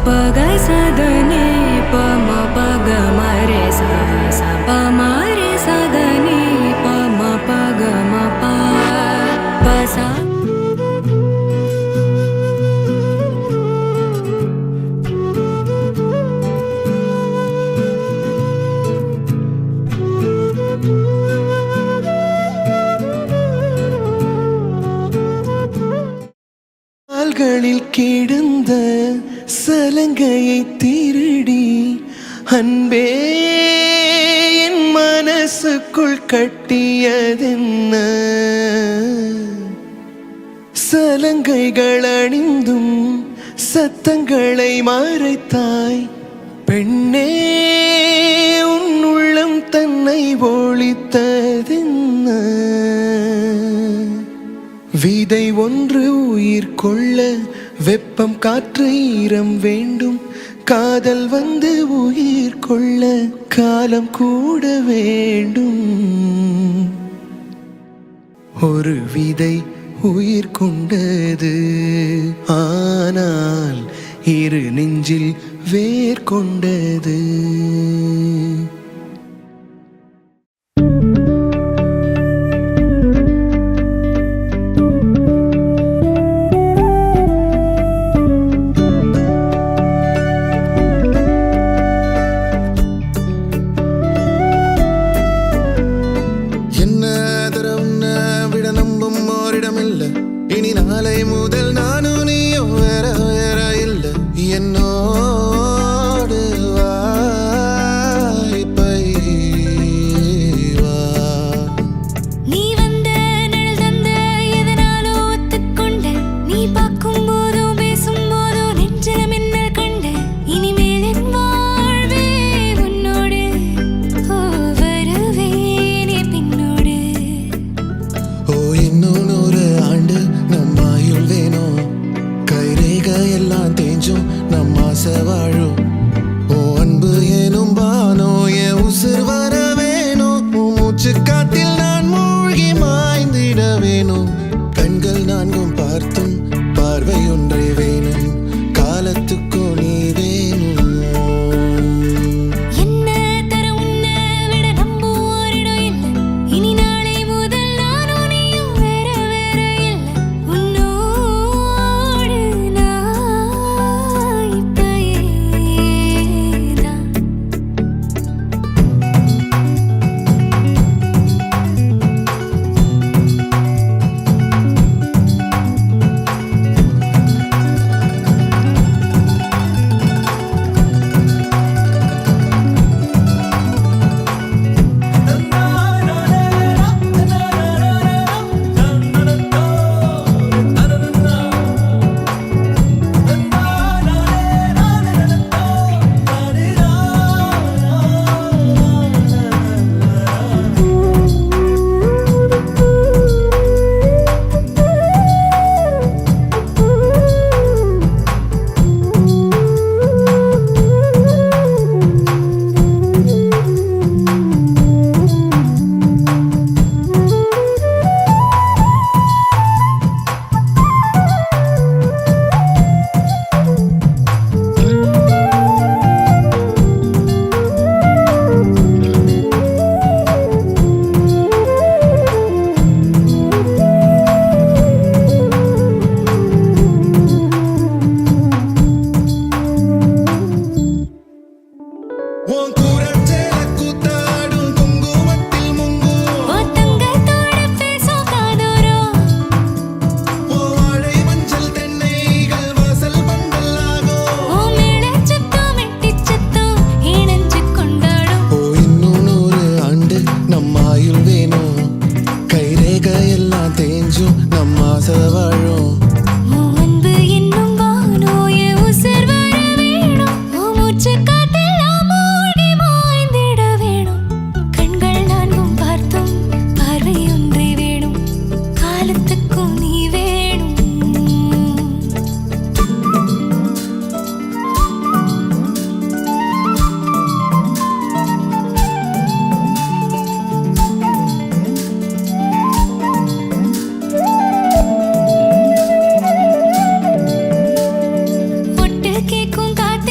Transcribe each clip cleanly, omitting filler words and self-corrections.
सदने प म प ग म रे सा सा प म रे सदने प म प ग म प प सा கிடந்த சலங்கையை திருடி அன்பே என் மனசுக்குள் கட்டியதென்ன சலங்கைகள் அணிந்தும் சத்தங்களை மறைத்தாய் பெண்ணே உன் உள்ளம் தன்னை ஒளித்ததென்ன விதை ஒன்று உயிர் கொள்ள வெப்பம் காற்று ஈரம் வேண்டும் காதல் வந்து உயிர் கொள்ள காலம் கூட வேண்டும் ஒரு விதை உயிர் கொண்டது ஆனால் இரு நெஞ்சில் வேர் கொண்டது இனி நாளை முதல் நானும் நீயும் வேற வேற இல்லை என்னோடு வாய்ப்பை வா நீ வந்த நிழல் தந்த எதனாலும் ஒத்துக்கொண்ட நீ பார்க்கும் போதும் பேசும் போதும் நெஞ்சில மின்னல் கண்ட இனிமேல் என் வாழ்வே உன்னோடு வருவேனே பின்னோடு இன்னும் 100 ஆண்டு நம்ம ஆயுள் வேணும் கைரேகை எல்லாம் தேஞ்சும் நம்ம ஆசை வாழும் ஓ அன்பு ஏனும் பானோ என் உசுர் வர வேணும் மூச்சு காத்தில் நான் மூழ்கி மாய்ந்திட வேணும் கண்கள் நான்கும் பார்த்தும் பார்வை ஒன்றே வேணும் காலத்துக்கும் நீ வேணும் கேக்கும் காத்து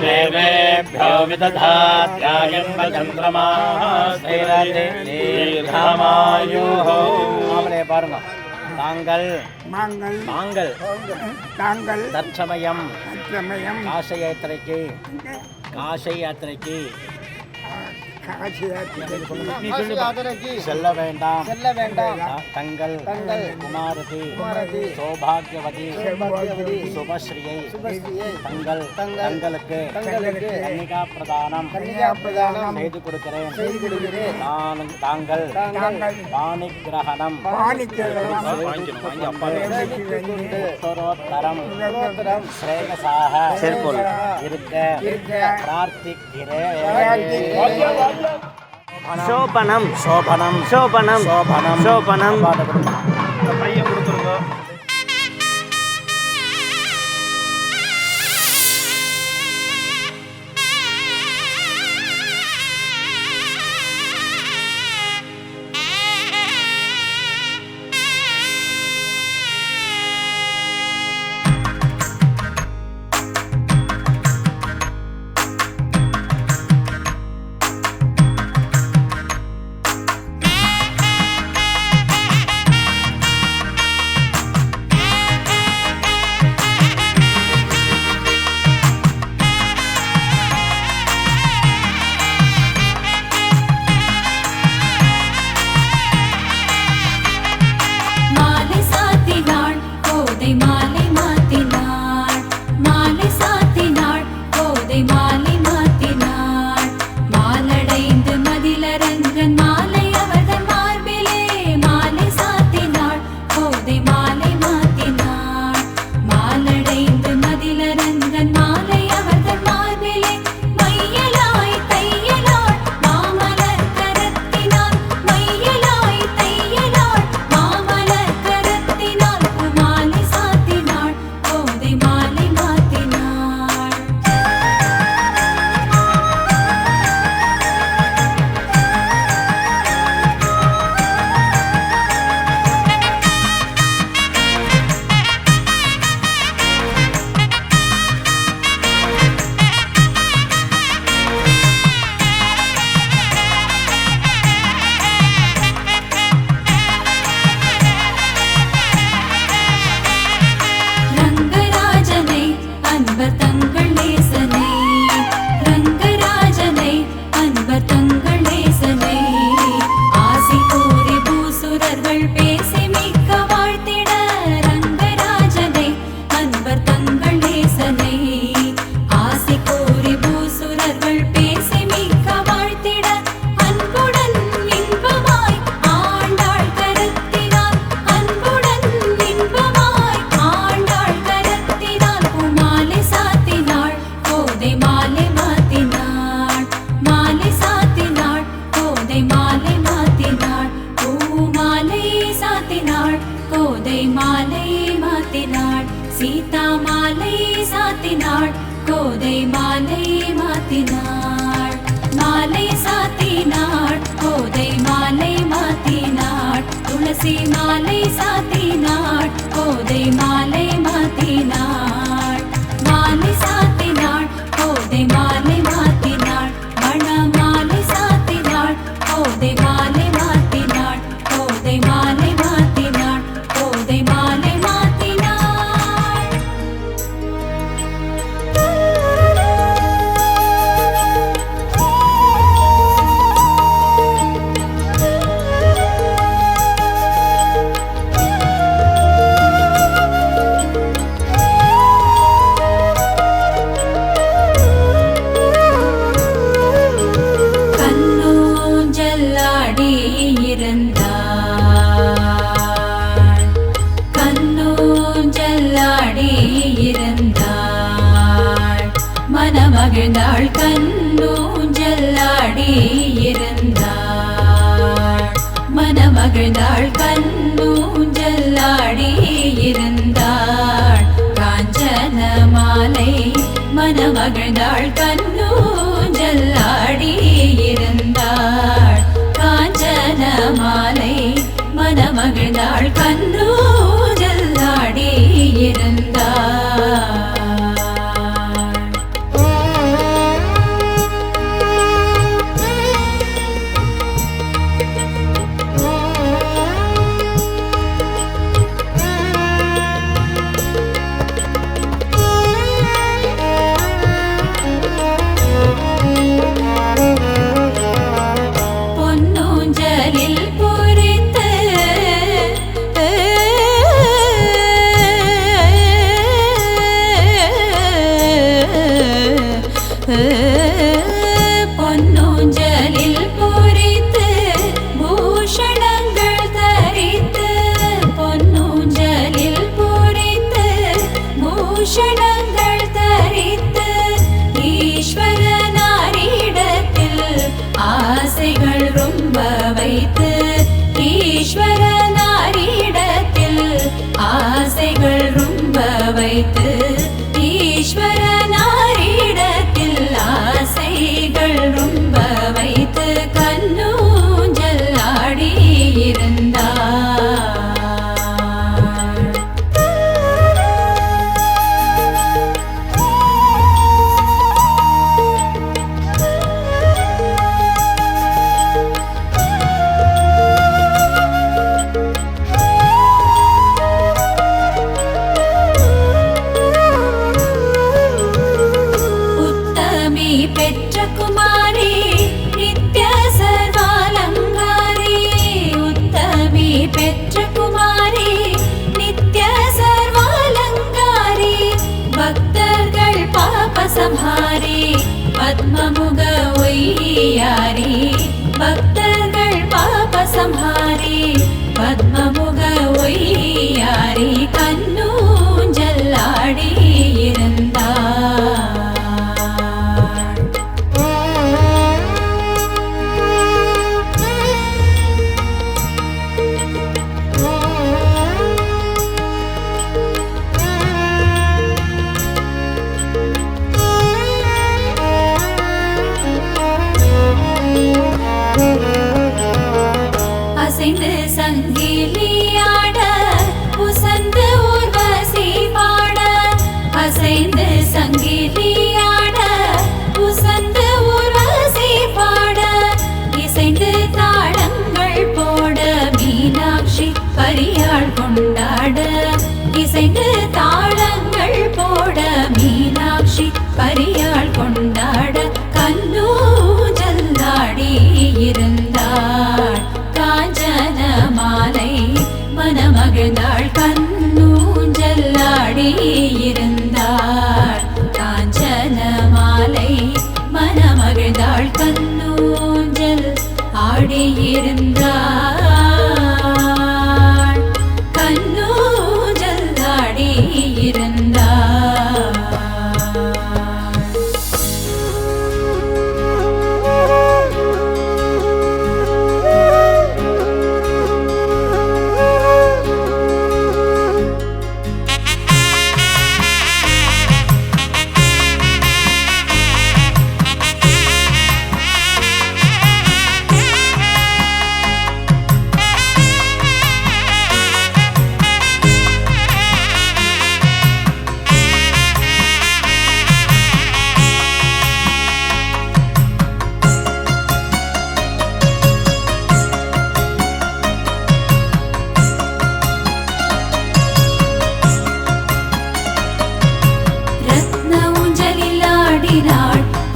देवेभ्यो विदधात्यायन्म चन्द्रमाः दीर्घमायुः அவளே பாருங்க தாங்கள் தாங்கள் தற்சமயம் காசி யாத்திரைக்கு செல்ல வேண்டாம் தங்கள் குமாரதி சௌபாகியவதி சுபஸ்ரீயை தங்களுக்கு கன்னிகா பிரதானம் செய்து கொடுக்கிறேன் தாங்கள் பாணிகிரகணம் உத்தரோத்தரம் ஸ்ரேயசாக இருக்க பிரார்த்திக்கிறேன். சோபனம் சோபனம் சோபனம் சோபனம் சோபனம் பையன் கொடுத்துருங்க. மாலை சாத்தினாள் கோதை மாலை மாத்தினாள் மாலை சாத்தினாள் கோதை மாலை மாத்தினாள் மண மாலை சாத்தினாள் கோதை மாலை மாத்தினாள் கோதை மாலை மாத்தினாள் கோதை மாலை மாத்தினாள் மகிழ்ந்தாள் கண்ணூஞ்சல்லாடி இருந்தாள் மனமகிழ்ந்தாள் கண்ணூஞ்சல்லாடி இருந்தாள் காஞ்சன மாலை மனமகிழ்ந்தாள் கண்ணூஞ்சல்லாடி இருந்தாள் காஞ்சன மாலை மனமகிழ்ந்தாள் கண்ணூஞ்சல்லாடி இருந்தாள் ஆசைகள் ரொம்ப வைத்து ஈஸ்வரனாரிடத்தில் ஆசைகள் ரொம்ப வைத்து கண்ணூஞ்சல் ஆடியிருந்தார். உத்தமி பெற்ற குமாரி நித்ய சர்வாலங்காரி. உத்தமி பெற்ற குமாரி நித்ய சர்வாலங்காரி. பக்தர்கள் பாப சம்ஹாரி பத்மமுக ஒய்யாரி. பக்தர்கள் பாப சம்ஹாரி பத்மமுக ஒய்யாரி கண்ணூஞ்சல் ஆடியிருந்தார். அசைந்து சங்கிலியாட உசந்து ஊர்வசி பாட. அசைந்து சங்கிலியாட உசந்து ஊர்வசி பாட. இசைந்து தாளங்கள் போட மீனாட்சி பரியாள் கொண்டாட. இசைந்து தாளங்கள் போட மீனாட்சி பரியாள் கொண்டாட கண்ணூஞ்சல் ஆடியிருந்தாள். காஞ்சன மாலை மனமகிழ்ந்தாள் கண்ணூஞ்சல் ஆடியிருந்தாள். காஞ்சன மாலை மனமகிழ்ந்தாள் கண்ணூஞ்சல் ஆடியிருந்தாள். கண்ணூஞ்சல் ஆடியிருந்தாள்.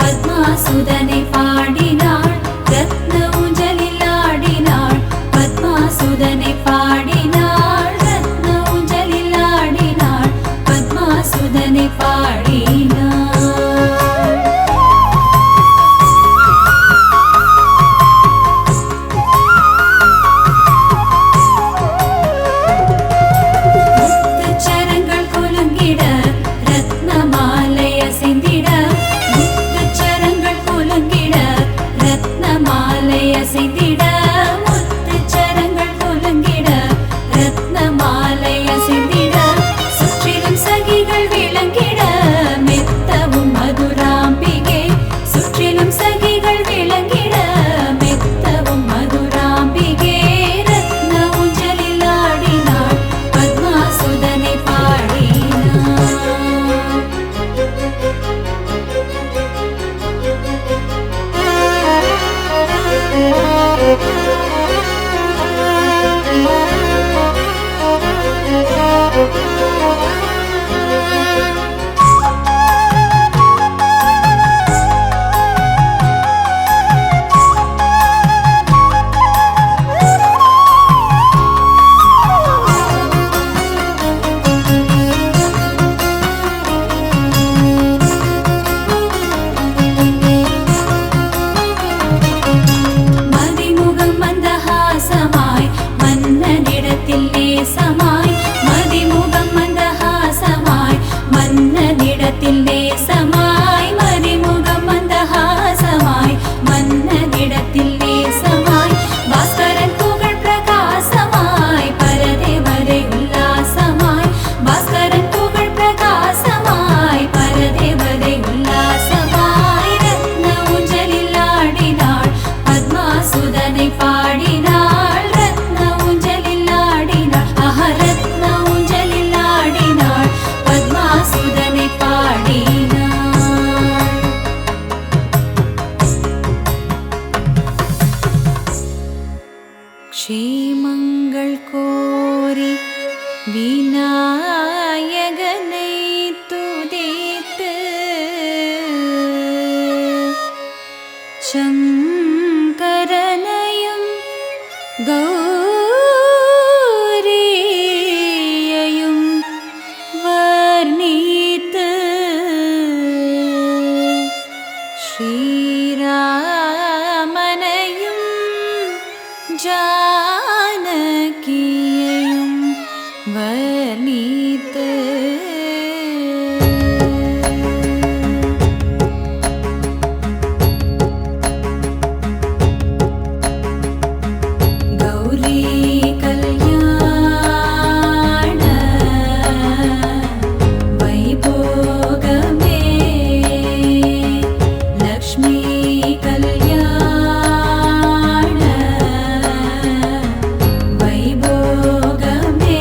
பத்மாசுதனை பாடினாள். ரத்ன ஊஞ்சலில் ஆடினாள் பத்மாசுதனை பாடினாள். ரத்ன ஊஞ்சலில் ஆடினாள் பத்மாசுதனை பாடினாள். முத்துச்சரங்கள் குலுங்கிட ரத்ன மாலை அசைந்திட. முத்துச்சரங்கள் குலுங்கிட ரத்ன மாலை அசைந்திட. முத்துச்சரங்கள் குலுங்கிட ரத்ன மாலை அசைந்திட. சுற்றிலும் சகிகள் விளங்கிட மெத்தவும் மதுராம்பிகை. சுற்றிலும் சகிகள் விளங்கிட மெத்தவும் மதுராம்பிகை. ரத்ன ஊஞ்சலில் ஆடினாள் பத்மாசுதனை பாடினாள். மதிமுகம் மந்தஹாசமாய் மன்னனிடத்தில் நேசமாய். மதிமுகம் விநாயகனை துதித்து சங்கரனையும் கௌரியையும் வர்ணித்து ஸ்ரீராமனையும் ஜானகியையும் வர்ணித்து கௌரி கல்யாண வைபோகமே லக்ஷ்மி கல்யாண வைபோகமே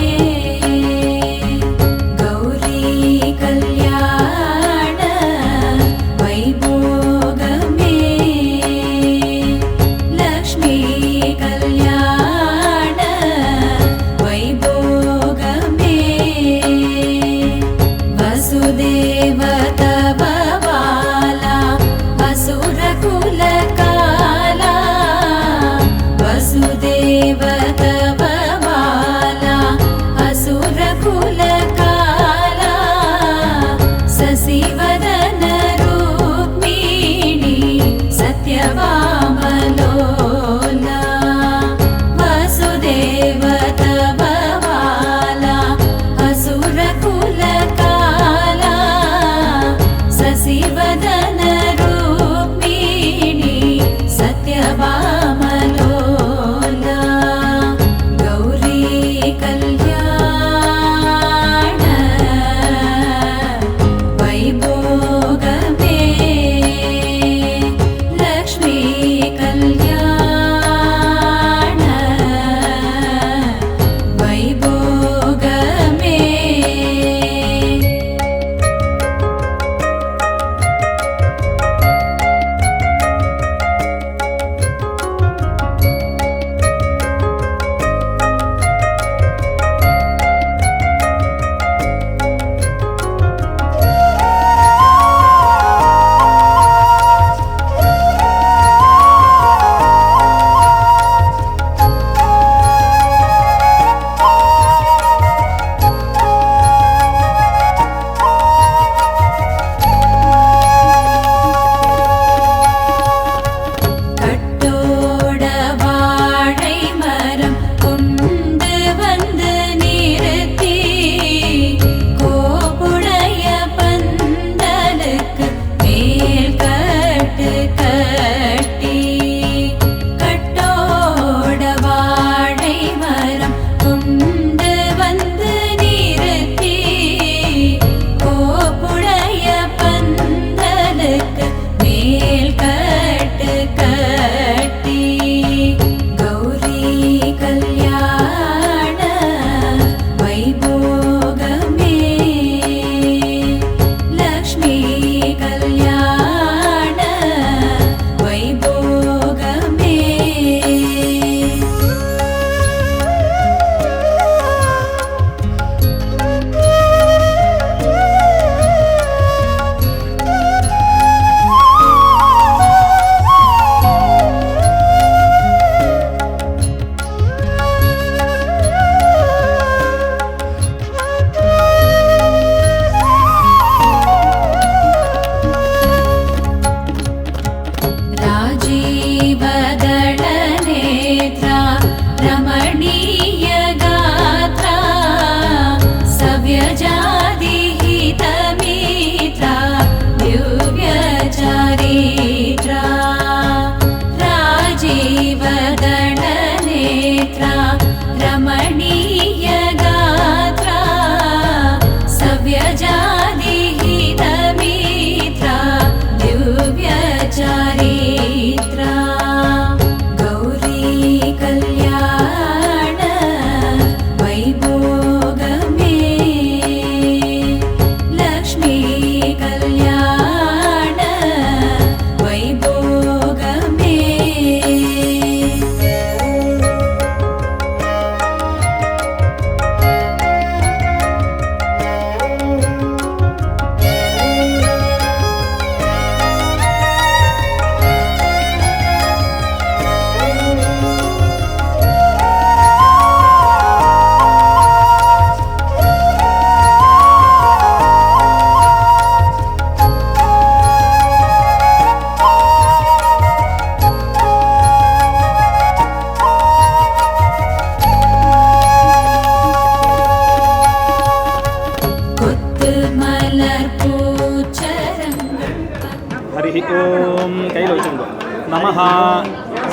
हरि ओम कैलो चंगो नमः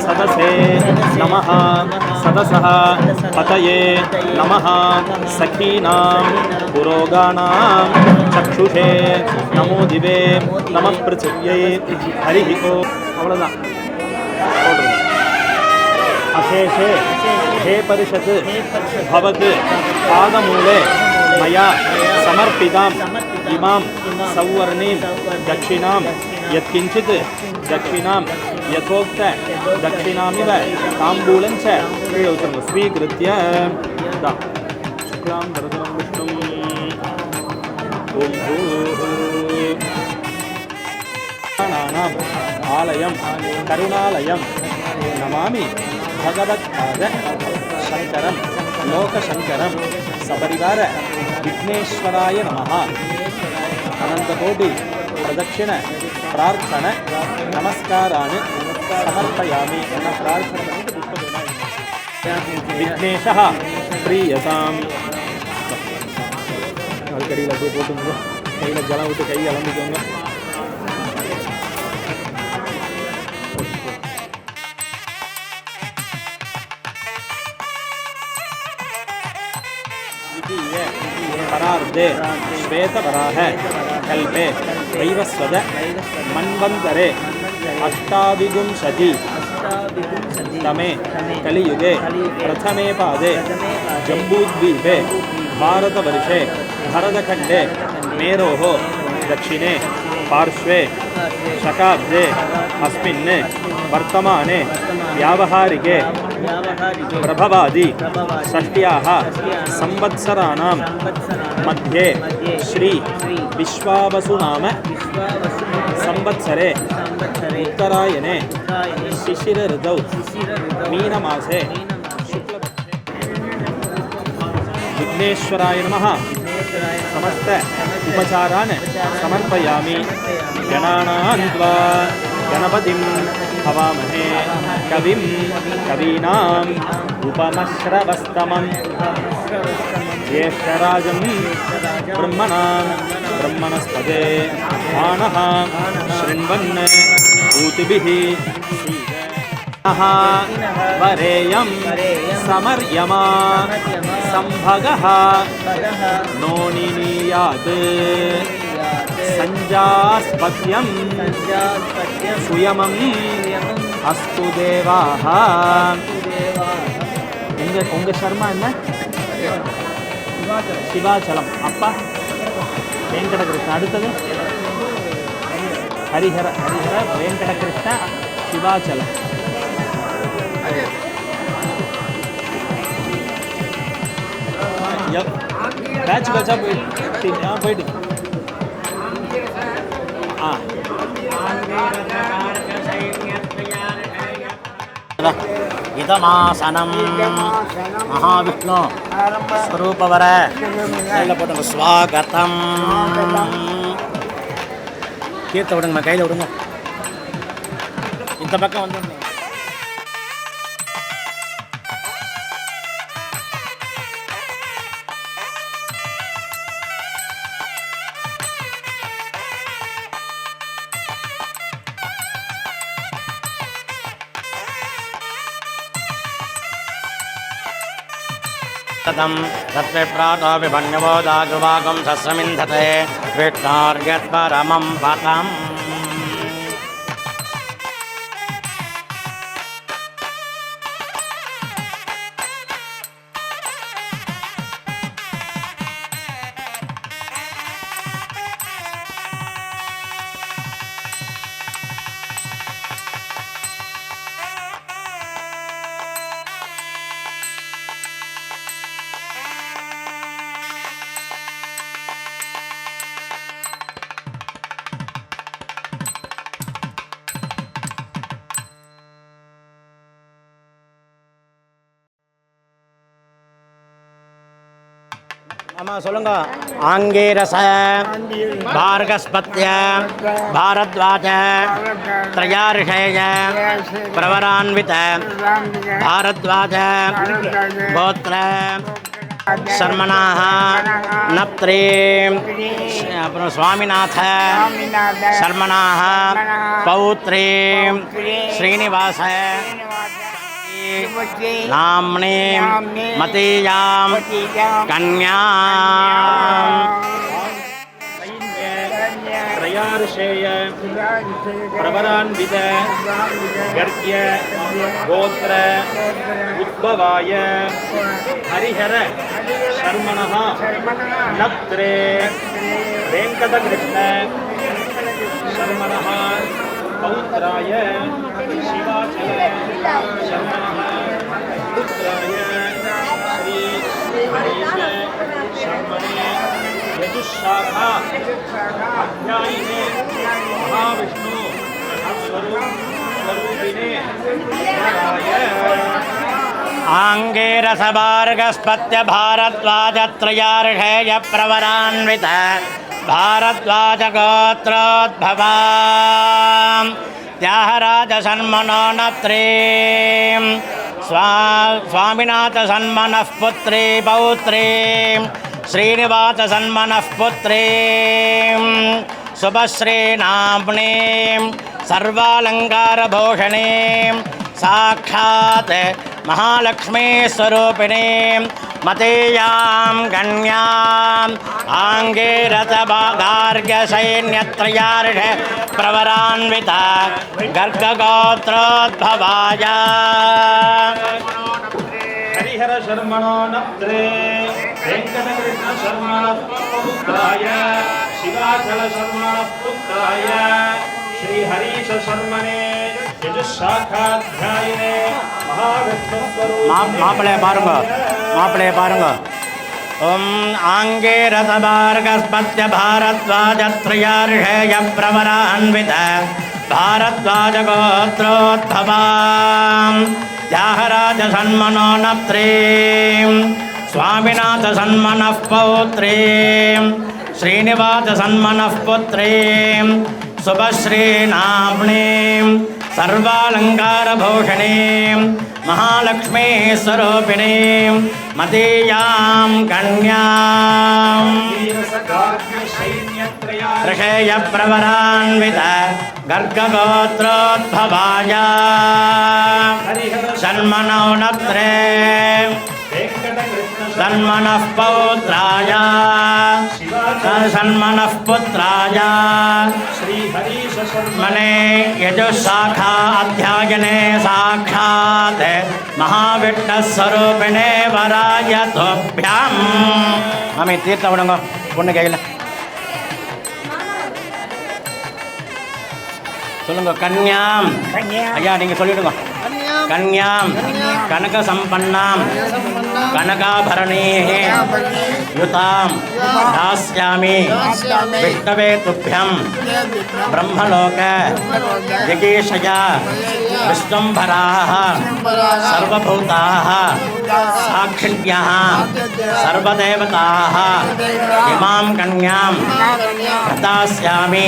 सदसे नमः सदसः पतये नमः सखीनां पुरोगानां चक्षुषे नमो दिवे नमः पृथिव्यै हरि ओम अवलदान अशेषे हे परिषत् भवत् पादमूले मया समर्पितां इमां सौवर्णीं दक्षिणां यत्किञ्चित् दक्षिणां यथोक्त दक्षिणामिव ताम्बूलं च स्वीकृत्य शुक्लां वरदं विष्णुं ॐ भूः आलयं करुणालयं नमामि भगवत्पाद शंकरं लोकशंकरं सपरिवार विघ्नेश्वराय नमः अनंतकोटि प्रदक्षिण प्रार्थन नमस्कारान् समर्पयामि विघ्नेशः प्रीयताम् अलकड़ी लगे போட்டுங்க கையில ஜலம் விட்டு கை அலம்பிக்கோங்க परार्धे श्वेतवराह कल्पे वैवस्वत मन्वन्तरे अष्टाविंशति तमे कलियुगे प्रथमे पादे जम्बूद्वीपे भारतवर्षे भरतखण्डे मेरोः दक्षिणे पार्श्वे शकाब्दे अस्मिन् वर्तमाने व्यावहारिके प्रभवादि षष्ट्याः संवत्सराणां मध्ये श्री विश्वावसुनाम संवत्सरे उत्तरायणे शिशिर ऋतौ मीनमासे विघ्नेश्वराय नमः समस्त उपचारान् समर्पयामि गणानां त्वा गणपतिं हवामहे कविं कवीनाम् उपमश्रवस्तमं ज्येष्ठराजं ब्रह्मणां ब्रह्मणस्पदे मानः शृण्वन् ऊतिभिः वरेयं समर्यमा संभगः नोनिनीयात् संजास्पत्यं सुयमं अस्तु देवाः उंग शर्मा என்ன சிவாச்சலம் அப்பா வெங்கடகிருஷ்ண அடுத்தது ஹரிஹர வெங்கடகிருஷ்ண சிவாச்சலம் பேட்ச் பேட்சா போயிட்டு இதமாசனம் மகாவிஷ்ணு ஸ்வரூபவர கையில் போட்டுங்க ஸ்வாகதம் கீர்த்த விடுங்கம்மா கையில் விடுங்க இந்த பக்கம் வந்து तत्प्रातो विभन्यवो दागुवागं सस्मिन्धते विष्णोर्यत्परमं पदम् ஆமா சொல்லுங்க ஆங்கேரச பார்கஸ்பத்ய பாரத்வாஜ த்ரயார்ஷேய பிரவரான்வித பாரத்வாஜ கோத்ர சர்மனாக நப்திரே அப்புறம் சுவாமிநாத சர்மனாக பௌத்ரே ஸ்ரீனிவாச நாம்னே மதீயாம் கன்யாம் त्रयार्षेय प्रवरान्वित गर्ग्य गोत्र उद्भवाय हरिहर शर्मणः नप्त्रे वेङ्कटकृष्ण शर्मणः पौत्राय शिवाचल शर्मणः पुत्राय श्री हरीश शर्मणे यजुशाखा अध्यायिने महाविष्णु स्वरूपिणे आंगेरसभार्गस्पत्य भारद्वाजत्रयार्षेय प्रवरान्वित भारद्वाजगोत्रोद्भवां त्याहराजसन्मनो नप्त्रीं स्वामिनाथसन्मनः पुत्री पौत्रीं श्रीनिवाससन्मनः पुत्रीं शुभश्रीनाम्नीं सर्वालङ्कारभूषणीं साक्षात् महालक्ष्मीस्वरूपिणीं मतीयां कन्याम् आङ्गीरसभागार्ग्यसैन्यत्रयार्ष प्रवरान्विता गर्गगोत्रोद्भवाय हरिहर शर्मणो नप्त्रे वेङ्कटकृष्ण शर्मणः पुत्राय शिवाचल शर्मणः पुत्राय श्री हरीश शर्मणे यजुशाखाध्यायिने महाविष्णु மாப்பிள்ளைய பாருங்க ஓம் ஆங்கேரசபார்கஸ்பத்ய भारद्वाजत्रयार्षेय प्रवरान्वित भारद्वाजगोत्रोद्भवां त्याहराजसन्मनो नप्त्रीं स्वामिनाथसन्मनः पौत्रीं श्रीनिवाससन्मनः पुत्रीं शुभश्रीनाम्नीं सर्वालङ्कारभूषणीं महालक्ष्मीस्वरूपिणीं मतीयां कन्याम् ऋषेय प्रवरान्वित गर्गगोत्रोद्भवाय सन्मनो नप्त्रे सन्मनः पौत्राय सन्मनः पुत्राय श्रीहरीशर्मणे यजुशाखा अध्यायने साक्षात् महाविष्णुस्वरूपिणे वराय तुभ्यां मामी तीर्थ விடுங்க பொண்ணு கையில் சொல்லுங்க கன்யாம் ஐயா நீங்கள் சொல்லிவிடுங்க कन्यां कनकसम्पन्नां कनकाभरणैः युतां दास्यामि विष्णवे तुभ्यं ब्रह्मलोक जिगीषया विश्वम्भराः सर्वभूताः साक्षिण्यः सर्वदेवताः इमां कन्यां प्रदास्यामि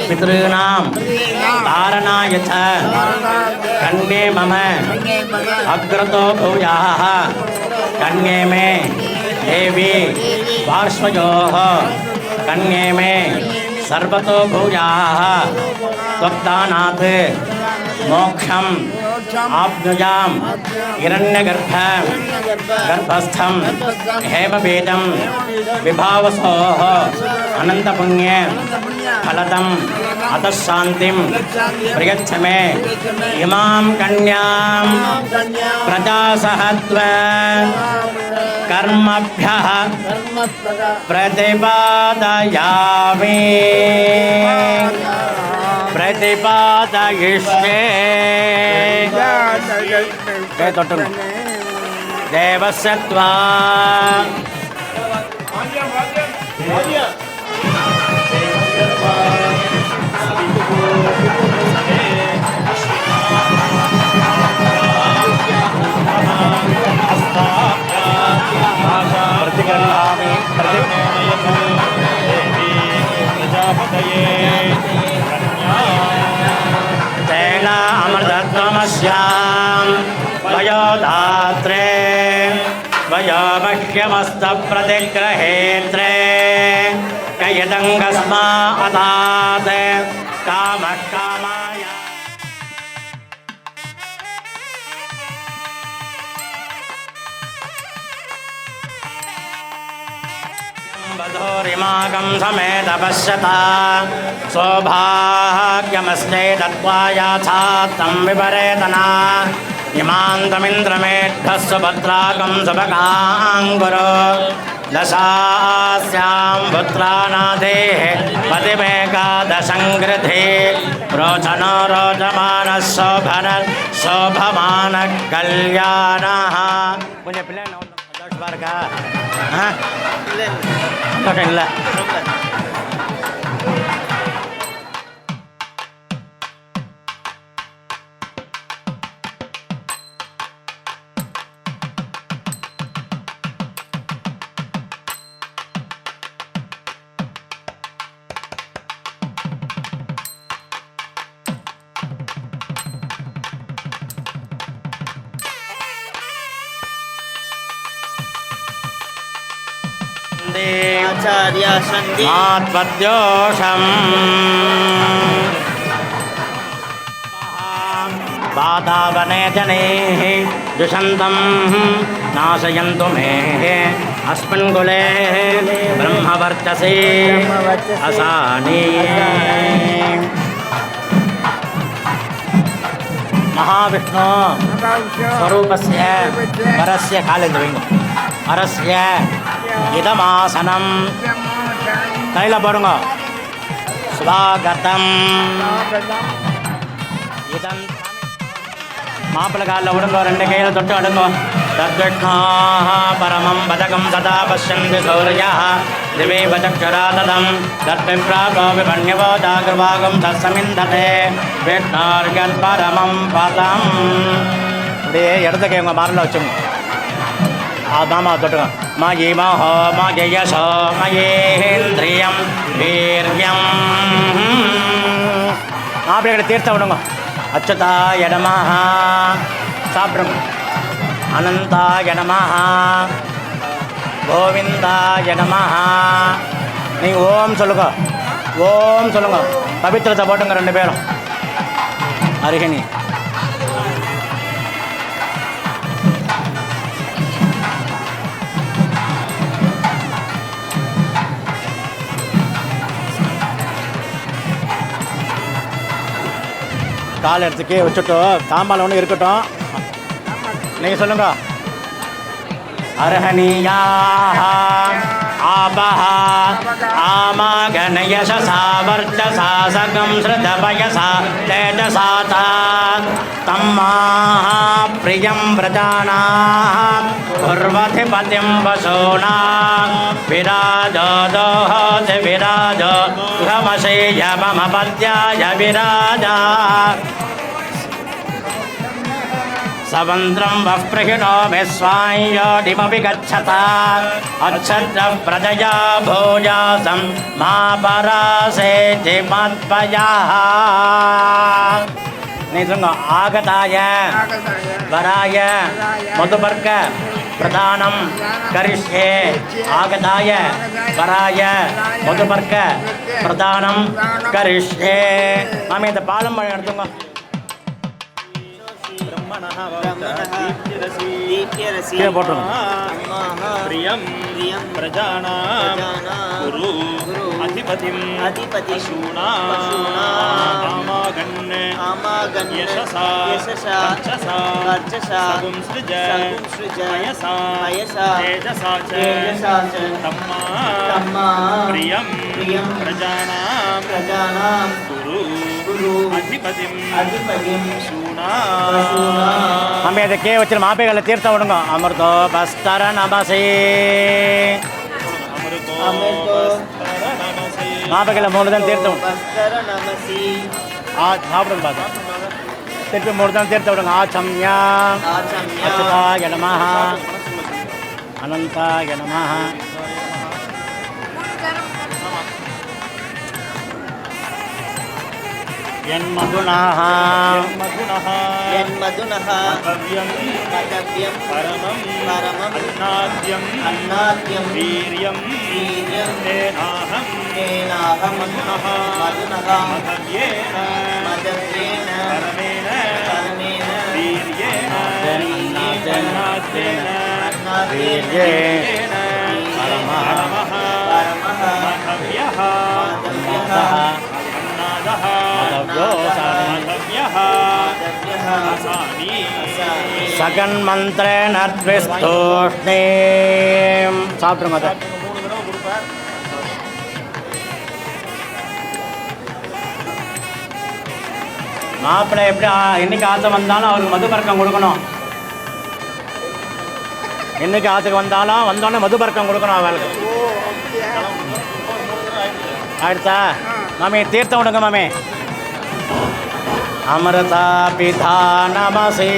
पितॄणां तारणाय च कन्ये मम अग्रतो भूयाः कन्ये मे देवी पार्श्वयोः कन्ये मे सर्वतो भूयाः त्वक्दानात् मोक्षम् आप्नुयाम् हिरण्यगर्भ गर्भस्थं हेमबीजं विभावसोः अनन्तपुण्य फलदम् अतः शान्तिं प्रयच्छ मे इमां कन्यां प्रजासहत्व कर्मभ्यः प्रतिपादयामि प्रतिपादयिष्ये देवस्य त्वा प्रतिगृह्णामि देवी प्रजापतये तेन अमृतत्वमस्यां वयोधात्रे वयोमह्य प्रतिग्रहेत्रे कयदङ्गस्मादात् कामः कामाय वधूरिमागं समेत पश्यता सौभाग्यमस्ते दत्त्वा याथात्तं विपरेतना इमान्तमिन्द्रमेढ्यः सुभद्राकं सुभगाङ्कुरो दशास्यां पुत्रानादेः पतिमेकादशङ्कृधे रोचनो रोचमानः शोभमानः कल्याणः கொஞ்சம் பிள்ளை சந்தோஷமாக இருக்கா சந்தோஷம் இல்லை आचार्य सन्धि मात्पद्योषम् वातावने जनैः दुषन्तं नाशयन्तु मे अस्मिन् कुले ब्रह्मवर्चसे असानी महाविष्णु स्वरूपस्य परस्य काले परस्य இதமாசனம் கையில் போடுங்க ஸ்வாகதம் இதன் மாப்பிள்ளை காலில் விடுங்க ரெண்டு கையில் தொட்டு அடுங்க தத்விஷ்ணா பரமம் பதகம் சதா பசியந்தி சௌரியா திவே பதக்ஷராததம் தத்விப்ராகோ விபண்யவோ ஜாகிரவாகம் தத்சமிந்ததே விஷ்ணார்கத் பரமம் பதம் அப்படியே இடத்த கை உங்கள் மாரில் வச்சுங்க மாமா தொட்டுங்க மயி மஹோ மயசோ மயேந்திரியம் வீரியம் மாப்பிள்ளை தீர்த்த விடுங்க அச்சுதாய நமஹ சாப்பிடுங்க அனந்தாய நமஹ கோவிந்தாய நமஹ நீங்கள் ஓம் சொல்லுங்க ஓம் சொல்லுங்க பவித்திரத்தை போட்டுங்க ரெண்டு பேரும் அருகினி கால் எடுத்துக்கே வச்சுட்டோம் தாம்பால் ஒன்று இருக்கட்டும் நீங்கள் சொல்லுங்க அர்ஹணியா ஆபஹ ஆமாகணயசா வர்ச்சசா சகம் ஸ்ருதபயசா தேஜசாதா தம்மா பிரியம் பிரஜானா குர்வதிபதிம் வசூனா விராஜோ தோஹோதி விராஜோ கமசேய மம பத்யாய விராஜா सवन्द्रं वः प्रहिणो विश्वायोडिमपि गच्छता अच्छद्र प्रजया भोजासं मा परासेति मत्पयाः निसुंग आगताय वराय मधुपर्क प्रदानं करिष्ये आगताय वराय मधुपर्क प्रदानं करिष्ये मामेत पालं मणि எடுத்துங்க दीप्यरसी प्रियं प्रजानां गुरु अधिपतिं अशूनामागन् यशसा वर्चसा सगुंसृज मयसा तेजसा च तम्मा प्रियं प्रजानां गुरु अधिपतिं हम के वचन मापेगल तीर्थ उड़ंग अमृतो बस्तर नमसे मापेगल मूर्धन तीर्थ आज सापड़ बात तीर्थ मूर्धन तीर्थ उड़ंग आचम्या अच्युताय नमः अनंताय नमः यन्मधुनः यन्मधुनः कव्यं कर्तव्यं परमं परमम् अन्नाद्यं वीर्यं तेनाहं मधुनः मधव्येन मदव्येन परमेण परमेण वीर्येण अन्नाद्येन वीर्येण परमः मधव्यः अन्नादः मधव्यः सगन्मन्त्रेण द्विस्तूष्णे சாப்பிடுங்க அதை மாப்பிள்ளை எப்படி என்னைக்கு ஆசை வந்தாலும் அவருக்கு மதுபர்க்கம் கொடுக்கணும். என்னைக்கு ஆசைக்கு வந்தோடனே மதுபர்க்கம் கொடுக்கணும் அவளுக்கு. ஆயிடுச்சா மாமி? தீர்த்தம் விடுங்க மாமி. அமிர்தா பிதா நமசி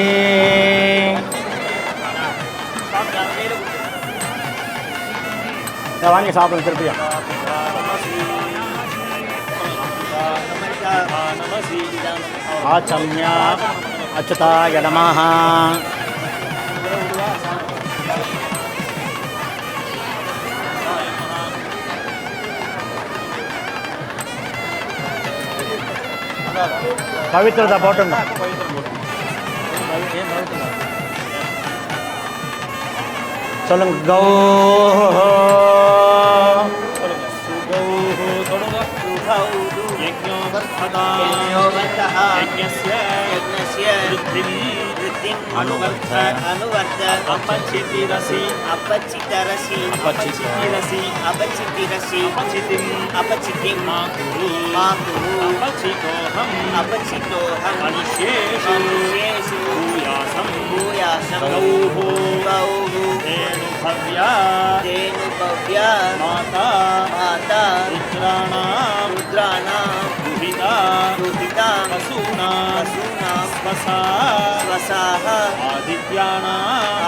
வாங்கி சாப்பிடுங்க திருப்பியும். ஆச்சம்யா அச்சுதாய நமஹ. பவித்திரத்தை போட்டுங்க. சொல்லுங்க. கௌ अपचितिरसि अपचितिं मा कुरु अपचितोऽहं मनुष्येषु भूयासं गौः धेनुभव्या माता रुद्राणां दुहिता वसूनां स्वसाः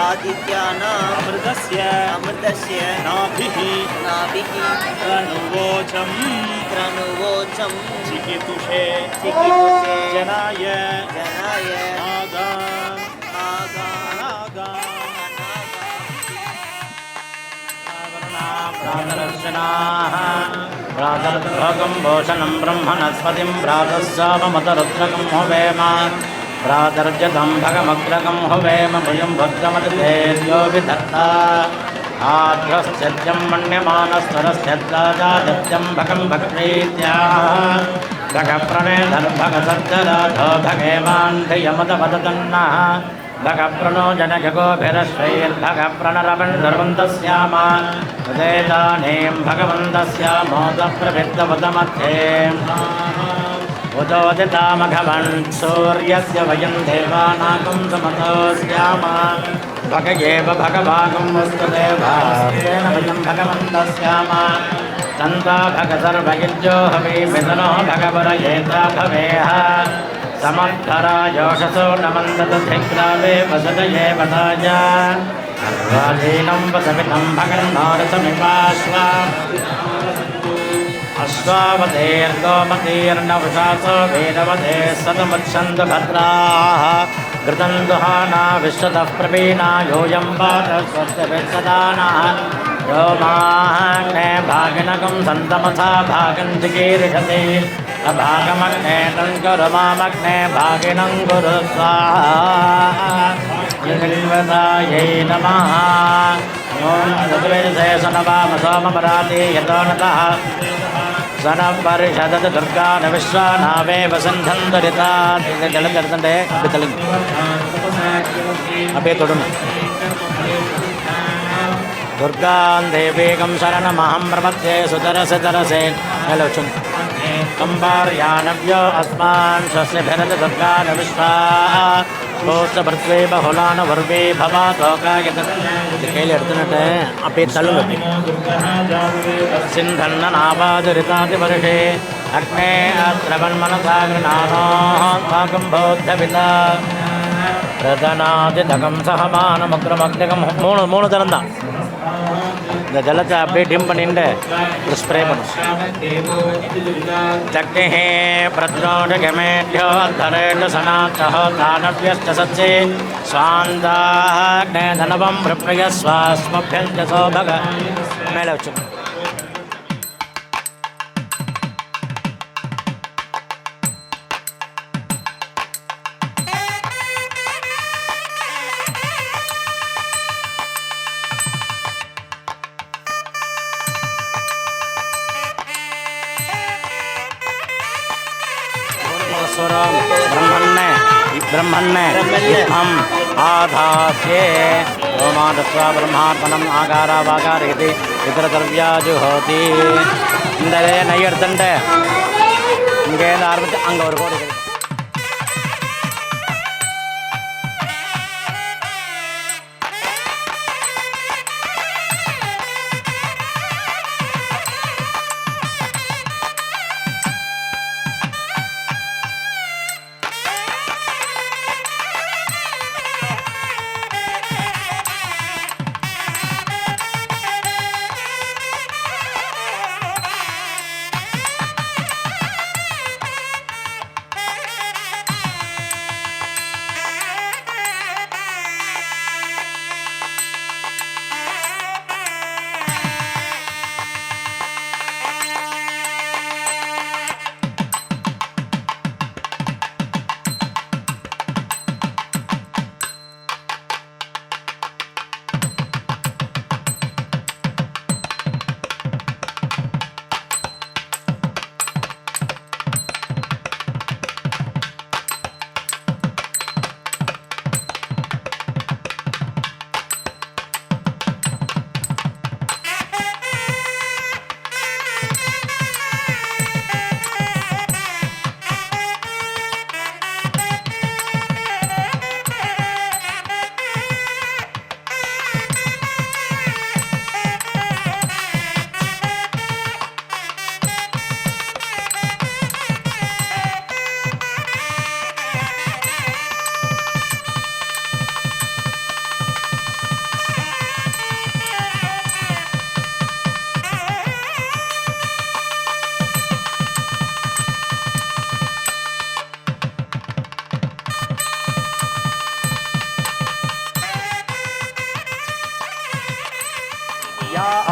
आदित्यानां अमृतस्य नाभिः क्रनुवोचं चिकितुषे जनाय प्रातर्भगं भूषणं ब्रह्मणस्पतिं प्रातस्सावमतरुद्रकं हुवेम प्रातर्जतं भगमग्रकं हुवेम भुजं भद्रमतिथेर्यो विधत्ता आध्रस्यद्यं मन्यमानस्वरस्यद्राजादित्यं भगं भक्त्रीत्याह भगप्रणेधर्भगसज्जराधो भगेवान्धियमतवदतन्नः भगप्रणो जनजगोभिरश्रैर्भगप्रणरवन्धर्वन्तस्याम उदेतानीं भगवन्तस्यामोदप्रभिद्दवतमध्ये उदोदितामघवन् सूर्यस्य वयं देवानाकं समतोऽस्याम भग एव भगभागं वस्तु देवास्तेन वयं भगवन्तस्याम तन्ता भग सर्वयुज्यो हवि मिथुनो भगवरयेता भवेह समर्थरा योषसो नमन्दतधिग्रावे वसदये वदाय अर्वाधीनं वसमितं भगन्नोरसमिपाश्वा अश्वावतेर्गोमतीर्नवशासो वेदवते सतमुच्छन्तु भद्राः घृतं दुहाना विश्वतः प्रवीणा योऽयं पादस्वस्तिभिस्सदानः यो माग्ने भागिनकं सन्तमथा भागं जिगीर्षति अभागमग्ने तङ्कुरु मामग्ने भागिनं कुरु स्वाहा यदिर्वदायै नमः ॐ सद्वेशेषनवामसोमपराति यतो नतः सनपरिषदत दुर्गान विश्वानावे वसन्धन्दरिता जलं जलतंडे बितलिंग अबे तोड़ना दुर्गां देवीकं शरणमहं प्रपद्ये सुतरसे तरसे हेलो चुन कंबार्यानव्यो अस्मान् स्वस्य भरत दुर्गान विश्वा भूतभृत्वे बहुलान वर्वे भवातोकायत कैले एडुत्तुन्नट्टे अप्पे तल्लुंगु सिन्धन्ननावादरितातिवर्षे अग्ने अत्रवन्मनसाग्रनानो पाकं बौद्धपिता प्रदनादितकं सहमानमग्रमग्निकं मूणु तरंदा இந்த ஜலத்தை அப்படியே டிம் பண்ணிட்டு ஒரு ஸ்ப்ரே பண்ணும். சக்திஹே பிரத்ரோடகமேட்யோ தரேட்டு சனாத்தஹ தானவ்யஸ்ட சத்யே ஸ்வாந்தாக்னே தனவம் பிரப்ரய ஸ்வாஸ்மப்யஞ்ச சோபக மேலே வச்சு ब्रह्मण्य हम आधास्ये ओमादस्वा ब्रह्मात्मनम आकारावाकारयति इतरद्रव्याजुहोति இந்த நெய் எடுத்துட்டு இங்கேருந்து ஆரம்பித்து அங்கே ஒரு கோடி கிடைக்கும்.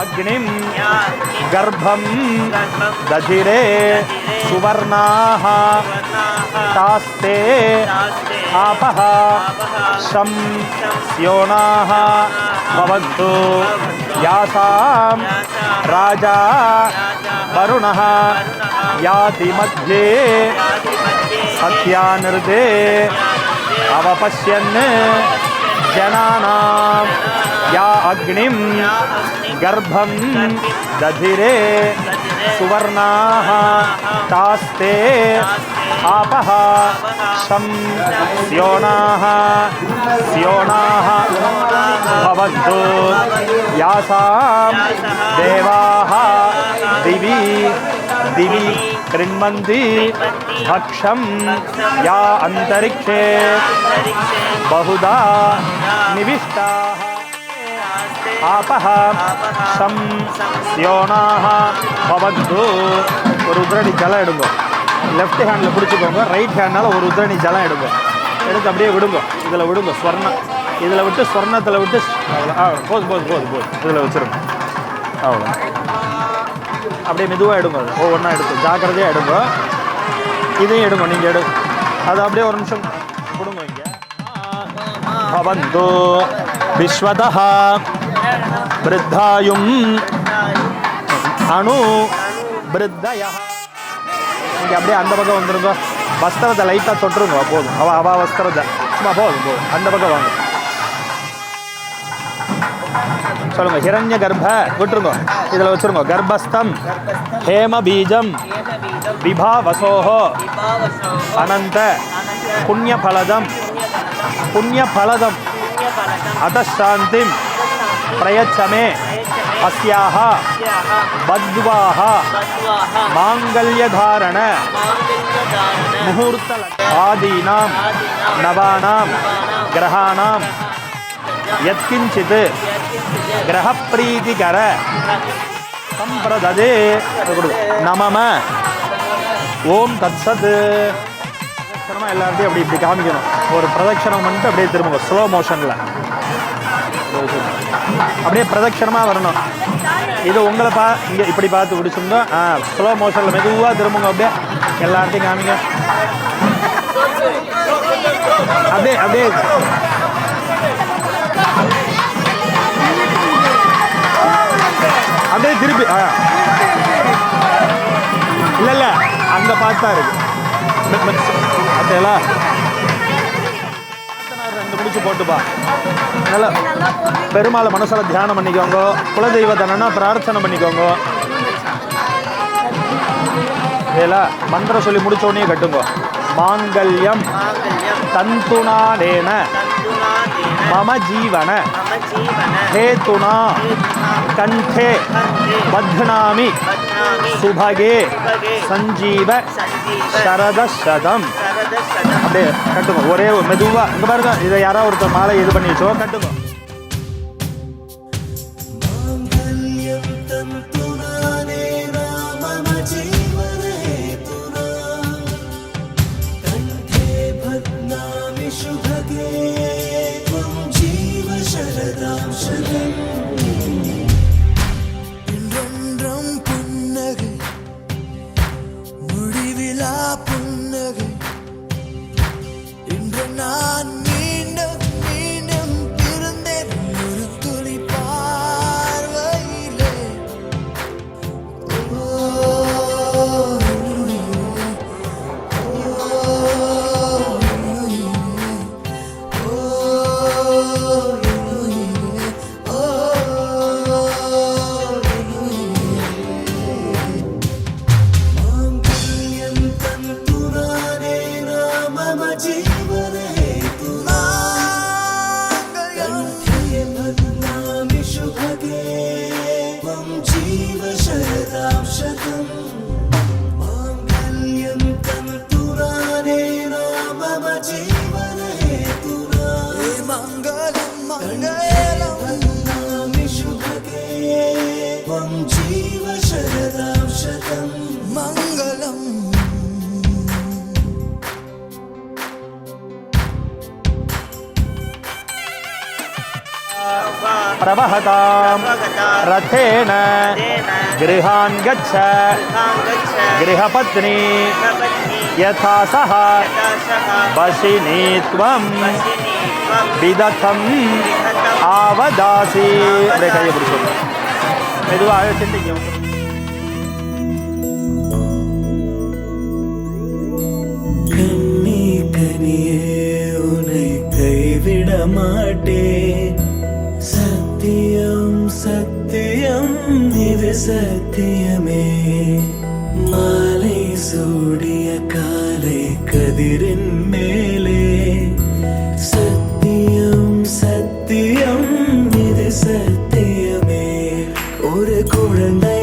अग्निं गर्भं दधिरे सुवर्णाः तास्ते आपः शं स्योनाः भवन्तु यासां राजा वरुणः याति मध्ये सत्यानृते अवपश्यन् जनानां या अग्निं गर्भं दधिरे सुवर्णाः तास्ते आपः शं स्योनाः भवन्तु यासां देवाः दिवि कृण्वन्ति भक्षं या अन्तरिक्षे बहुधा निविष्टाः आपः शं स्योनाः भवन्तु. ஒரு உதிரணி ஜலம் எடுங்க. லெஃப்ட் ஹேண்டில் பிடிச்சிக்கோங்க, ரைட் ஹேண்டால் ஒரு உதிரணி ஜலம் எடுங்க. எடுத்து அப்படியே விடுங்க. இதில் விடுங்க, ஸ்வர்ணம் இதில் விட்டு ஸ்வர்ணத்தில் விட்டு போதும் இதில் வச்சுருங்க. அவ்வளோ அப்படியே மெதுவாக எடுங்க. அது ஒவ்வொன்றா எடுத்து ஜாக்கிரதையாக எடுங்க. இதையும் எடுங்க, நீங்கள் எடுங்க. அது அப்படியே ஒரு நிமிஷம் கொடுங்க. இங்கே பவந்து விஸ்வதः விருத்தாயும் அணு விருத்தயः. நீங்கள் அப்படியே அந்த பக்கம் வந்துருங்க. வஸ்திரத்தை லைட்டாக தொட்டுருங்க. போதும். அவ வஸ்திரத்தை சும்மா போதும். அந்த பக்கம் வாங்க. சொல்லுங்க. ஹிரண்ய கர்ப்ப விட்டுருங்க. இதில் வச்சுருங்க. கர்ப்பஸ்தம் ஹேம பீஜம் விபாவசோஹோ அனந்த புண்ணியபலதம் அதசாந்திம் பிரயச்சமே அஸ்யாஹ பத்வாஹ மாங்கல்யதாரண முகூர்த்த ஆதீனாம் நவானாம் கிரகாணாம் யத்கிஞ்சித் கிரகப்பிரீதிகர சம்பிரததே நமம ஓம் தத்சத். பிரதட்சணமாக எல்லாத்தையும் அப்படி இப்படி காமிக்கணும். ஒரு பிரதட்சணம் பண்ணிட்டு அப்படியே திரும்புங்க ஸ்லோ மோஷனில். அப்படியே பிரதட்சணமாக வரணும். இது உங்களை இங்கே இப்படி பார்த்து பிடிச்சிருந்தோ ஸ்லோ மோஷனில் மெதுவாக திரும்புங்க. அப்படியே எல்லாத்தையும் காமிங்க. அப்படியே அப்படியே அப்படியே திருப்பி இல்லை இல்லை அங்கே பார்த்தா இருக்கு. அப்படியேலா 2 முடிச்சு போட்டுப்பா. நல்லா பெருமாளை மனசில் தியானம் பண்ணிக்கோங்க. குலதெய்வத்தனா பிரார்த்தனை பண்ணிக்கோங்க. ஏலா மந்திரம் சொல்லி முடிச்ச உடனே கட்டுங்க. மாங்கல்யம் தந்துனானேன மம ஜீவன ஹேதுனா கண்டே பத்னாமி சுபகே சஞ்சீவ சரதசதம். அப்படியே கட்டுங்க. ஒரே மெதுவா இங்க பாருங்க. இதை யாராவது ஒருத்தர் மாலை இது பண்ணி வச்சோ கட்டுங்க. प्रवहतां रथेन गृहान् गच्छ गृहपत्नी यथा सह वशिनी त्वं विदथम् आवदासि. அப்படியே கையை பிடிச்சிருங்க. மெதுவாக சிந்திக்கும். கண்ணி கனியே உன்னை கைவிட மாட்டேன். சத்தியம் சத்தியம் இது சத்தியமே. மாலை சூடிய காலை கதிரின் மேலே சத்தியம் சத்தியம் இது சத்தியமே. ஒரு குழந்தை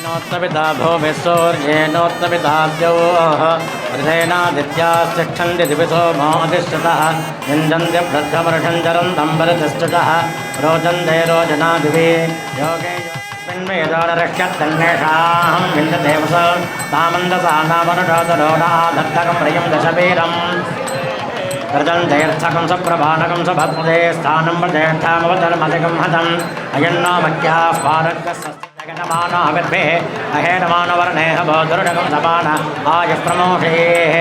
नोत्तपिता भूमिसूर्येनोत्तपिताद्योः वृधेनादित्यास्तिष्ठन्ति दिविसो मोऽधिष्ठितः निन्दन्ति वृद्धवर्षञ्जरन्तं वरतिष्ठितः रोचन्ते रोचनादिवि योगे पिन्मेदोरक्ष्यत्तन्मेषाहं विन्ददेवस तामन्दसा नामनुषोदरोडाधत्तकं प्रियं दशवीरम् प्रजन्तेऽर्थकं सप्रभानकं सभद्रे स्थानं प्रजेष्ठामवतरमधिकं हतम् अयन्नामक्याः पारग्रस्तमानाविर्भे अहेणमानवर्णेह भोदुर्डकं समान आयुः प्रमोषेः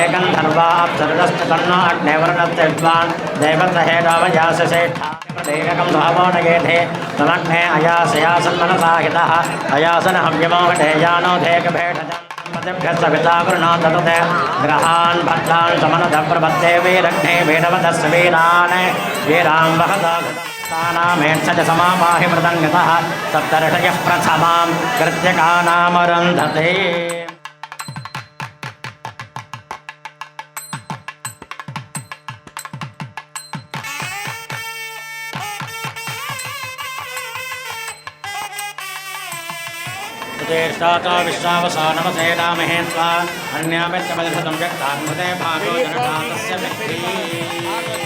एकं धर्वाप्सरुदस्तन्नो अग्नेवर्णस्य विद्वान् देवसहेडावयासशेष्ठाकं भावोनगेधे समग्ने अयासयासन्मनसाहितः अयासनहव्यमोहटे यानोधेकभेषजम् सविता गृणादते ग्रहान् भद्रान् समनतः प्रपत्ते वीरग्ने वेदवदस्य वीरान् वीरां वहदानामेक्षज समापाहि मृदङ्गतः सप्तर्षयः प्रथमां कृत्यकानामरुन्धते ज्येष्ठातो विश्वावसानमसे रामहे स्वा अन्यामित्यमधिषतं व्यक्तान् मृते भागो जनकातस्य व्यक्तिः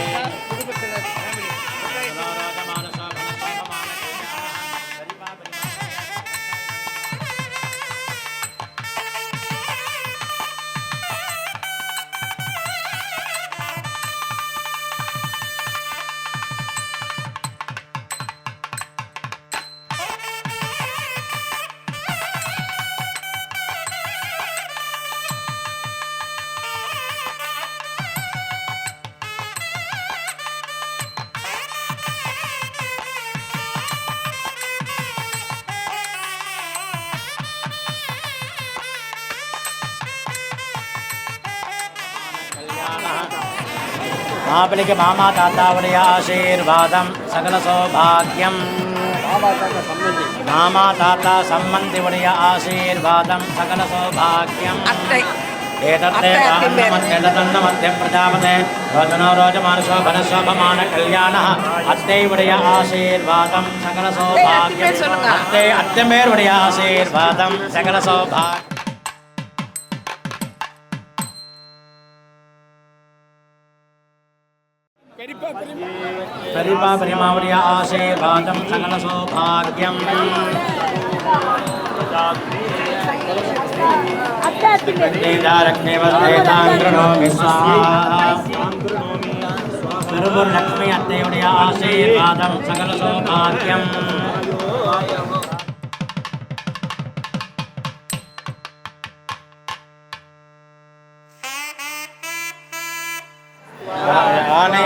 मापलिके मामा तातावடைய आशीर्वादं सकल सौभाग्यं मामा ताता सम्बन्धिवடைய आशीर्वादं सकल सौभाग्यं एतत्ते तन्नमद्य प्रजापते रोचनो रोचमानशोभनशोभमान कल्याणः अत्तैवடைய आशीर्वादं सकल सौभाग्यं अत्ते अत्तेमेवடைய आशीर्वादं सकल सौभाग्यं परिपा परिमावடைய आशीर्वादं सकल सौभाग्यं रत्नेवस्तेताङ्गृणोमि स्वाहा सर्वलक्ष्मी अत्तेवடைய आशीर्वादं सकल सौभाग्यं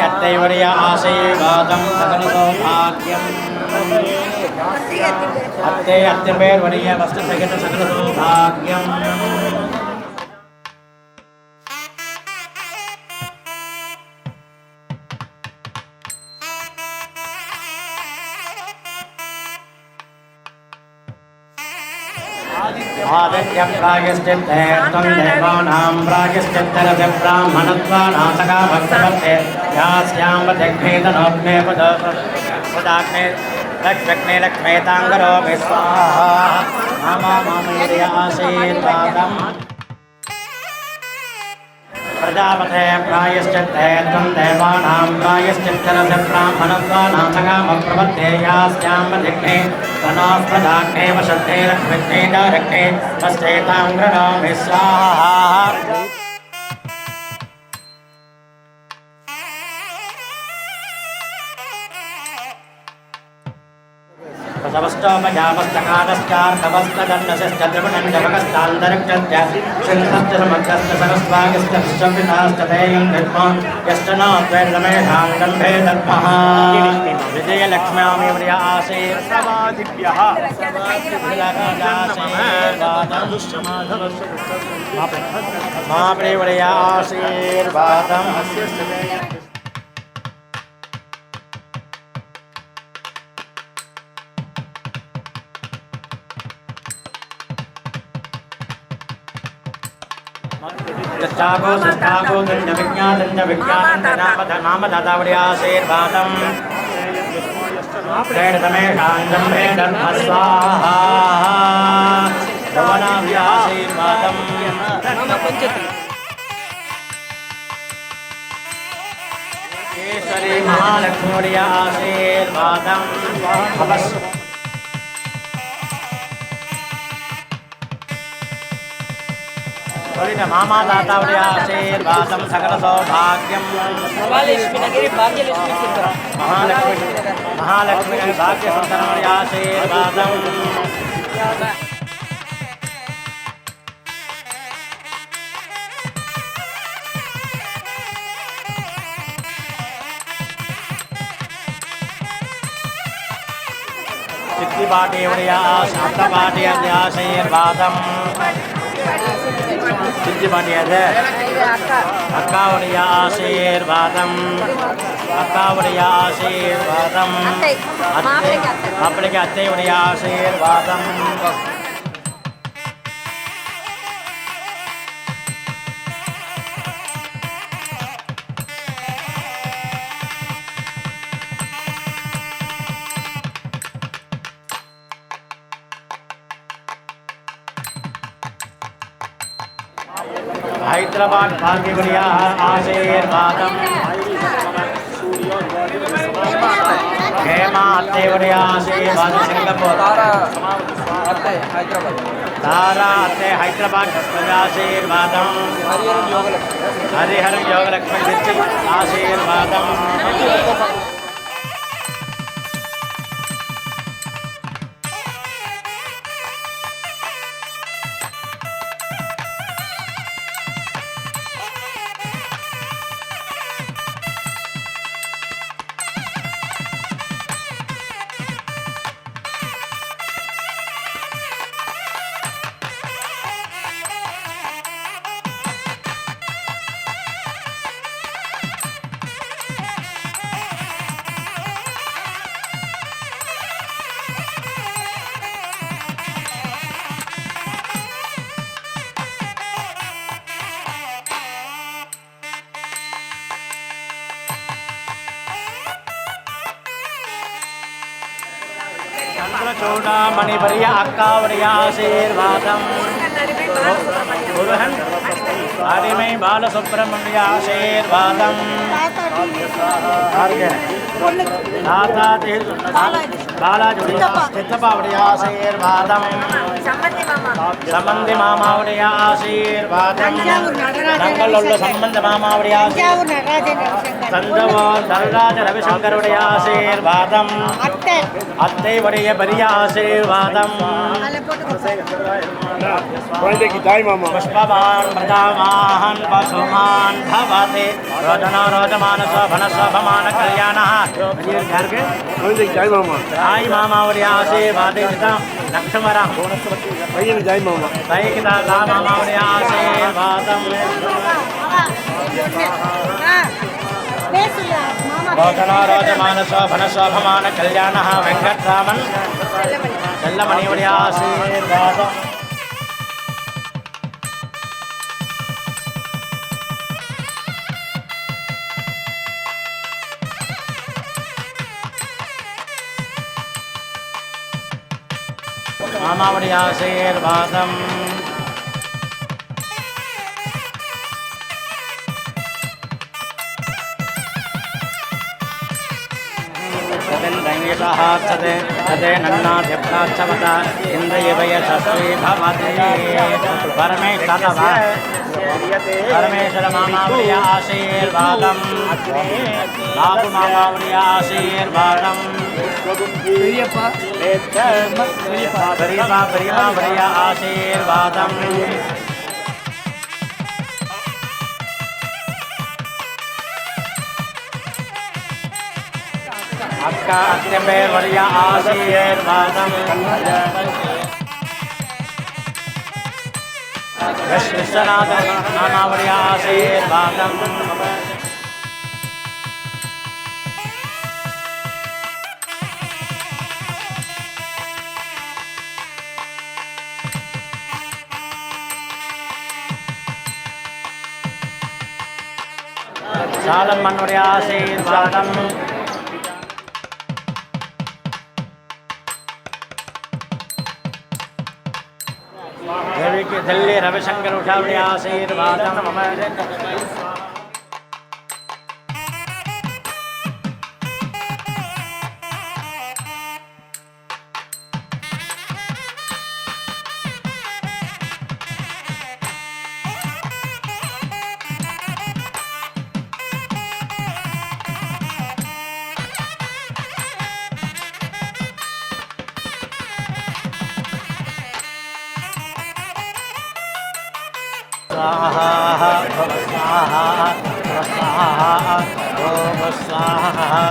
अत्तैवடைய आशीर्वादं सकल सौभाग्यं अत्ते अत्तेपेर्वடைய वस्तुसहित सकल सौभाग्यं आदित्यं प्रायश्चित्ते त्वं देवानां प्रायश्चित्तरस्य ब्राह्मणत्वानासका भक्तभक्ते यास्यां वदग्नेतनोऽग्ने पदाग्ने लक्ष्मग्ने लक्ष्मेताङ्गरोमि स्वाहा मामेदय आशीर्वादम् प्रजापते प्रायश्चित्ते त्वं देवानां प्रायश्चित्तरस्य ब्राह्मणत्वानां सका प्रपत्ते यास्यां वदग्ने तनोः प्रदाग्ने वशद्धे लक्ष्मग्ने दारग्ने तस्यैताङ्गरोमि स्वाहा प्रसवस्तोपजापस्तकादश्चार्धवस्तदन्नशश्च त्रिपुणञ्जपकस्तान्तरिक्षस्य सिंहश्च समग्रश्च सरस्वागश्च विश्वपिताश्च तेयं धर्म यश्च न द्वैर्रमेषां गन्धे धर्मः विजयलक्ष्म्यामेवடைய आशीर्वादिभ्यः माप्रेवடைய आशीर्वादम् चागो सष्टागो दंड विज्ञान नाम दातावடைய आशीर्वादम् श्रेणतमेषाञ्जं मे धर्मस्वाहा भवनाव्याशीर्वादम् ईश्वरी महालक्ष्म्युடைய आशीर्वादं भवस्व मामा दाताவுடைய आशीर्वादं सकल सौभाग्यं महालक्ष्मी महालक्ष्मी भाग्य संतनमुடைய आशीर्वादं சித்திபாட்டியுடைய சாந்தபாட்டியுடைய ஆசீர்வாதம் சித்திபாட்டியது அக்காவுடைய ஆசீர்வாதம் அக்காவுடைய ஆசீர்வாதம் மாப்பிள்ளைக்கு அத்தையுடைய ஆசீர்வாதம் हैदराबाद भाग्यवरिया आशीर्वादम हेमा अत्तेवरिया आशीर्वादम सिंगापुर तारा अत्ते हैदराबाद आशीर्वादम हरिहरम योगलक्ष्मी डिस्ट्रिक्ट आशीर्वादम चूड़ामणिवर्य अक्कावर्य आशीर्वादम गुरुहन आदिमय बालसुब्रह्मण्य आशीर्वादम बालाजी चित्तपावर्य आशीर्वादम संबंधी मामावर्य आशीर्वादम नंगलोल्ल संबंध मामावर्य तंजवूर नरराज रविशंकरुடைய आशीर्वादम अत्तेवरिय बरिय आशीर्वादम पुष्पवान् प्रजावाहन् पशुमान् भवति रोदनो रोदमान शोभन शोभमान कल्याणः जय मामावर्य आशीर्वाद लक्ष्मण जय मामा मामावर्य आशीर्वादम रोदनो रोदमान शोभन शोभमान कल्याणः वेंकटरामन् चल्लमणिवर्य आशीर्वादम् मामावर्य आशीर्वादम् तदे तदे नन्नाध्यप्राच्छवत इन्द्रियवयशस्वी भवति परमेश्वर मामावर्य आशीर्वादम् बाबु मामावर्य आशीर्वादम् वर्य आशीर्वादम् अक्का अत्यंबे वर्य आशीर्वादम् विश्वनाथ मामावर्य आशीर्वादम् सालमन्वर्य आशीर्वादम् दिल्ली रविशंकर उठावड़ी आशीर्वादम मम स्वाहा स्वाहा स्वाहा ओम स्वाहा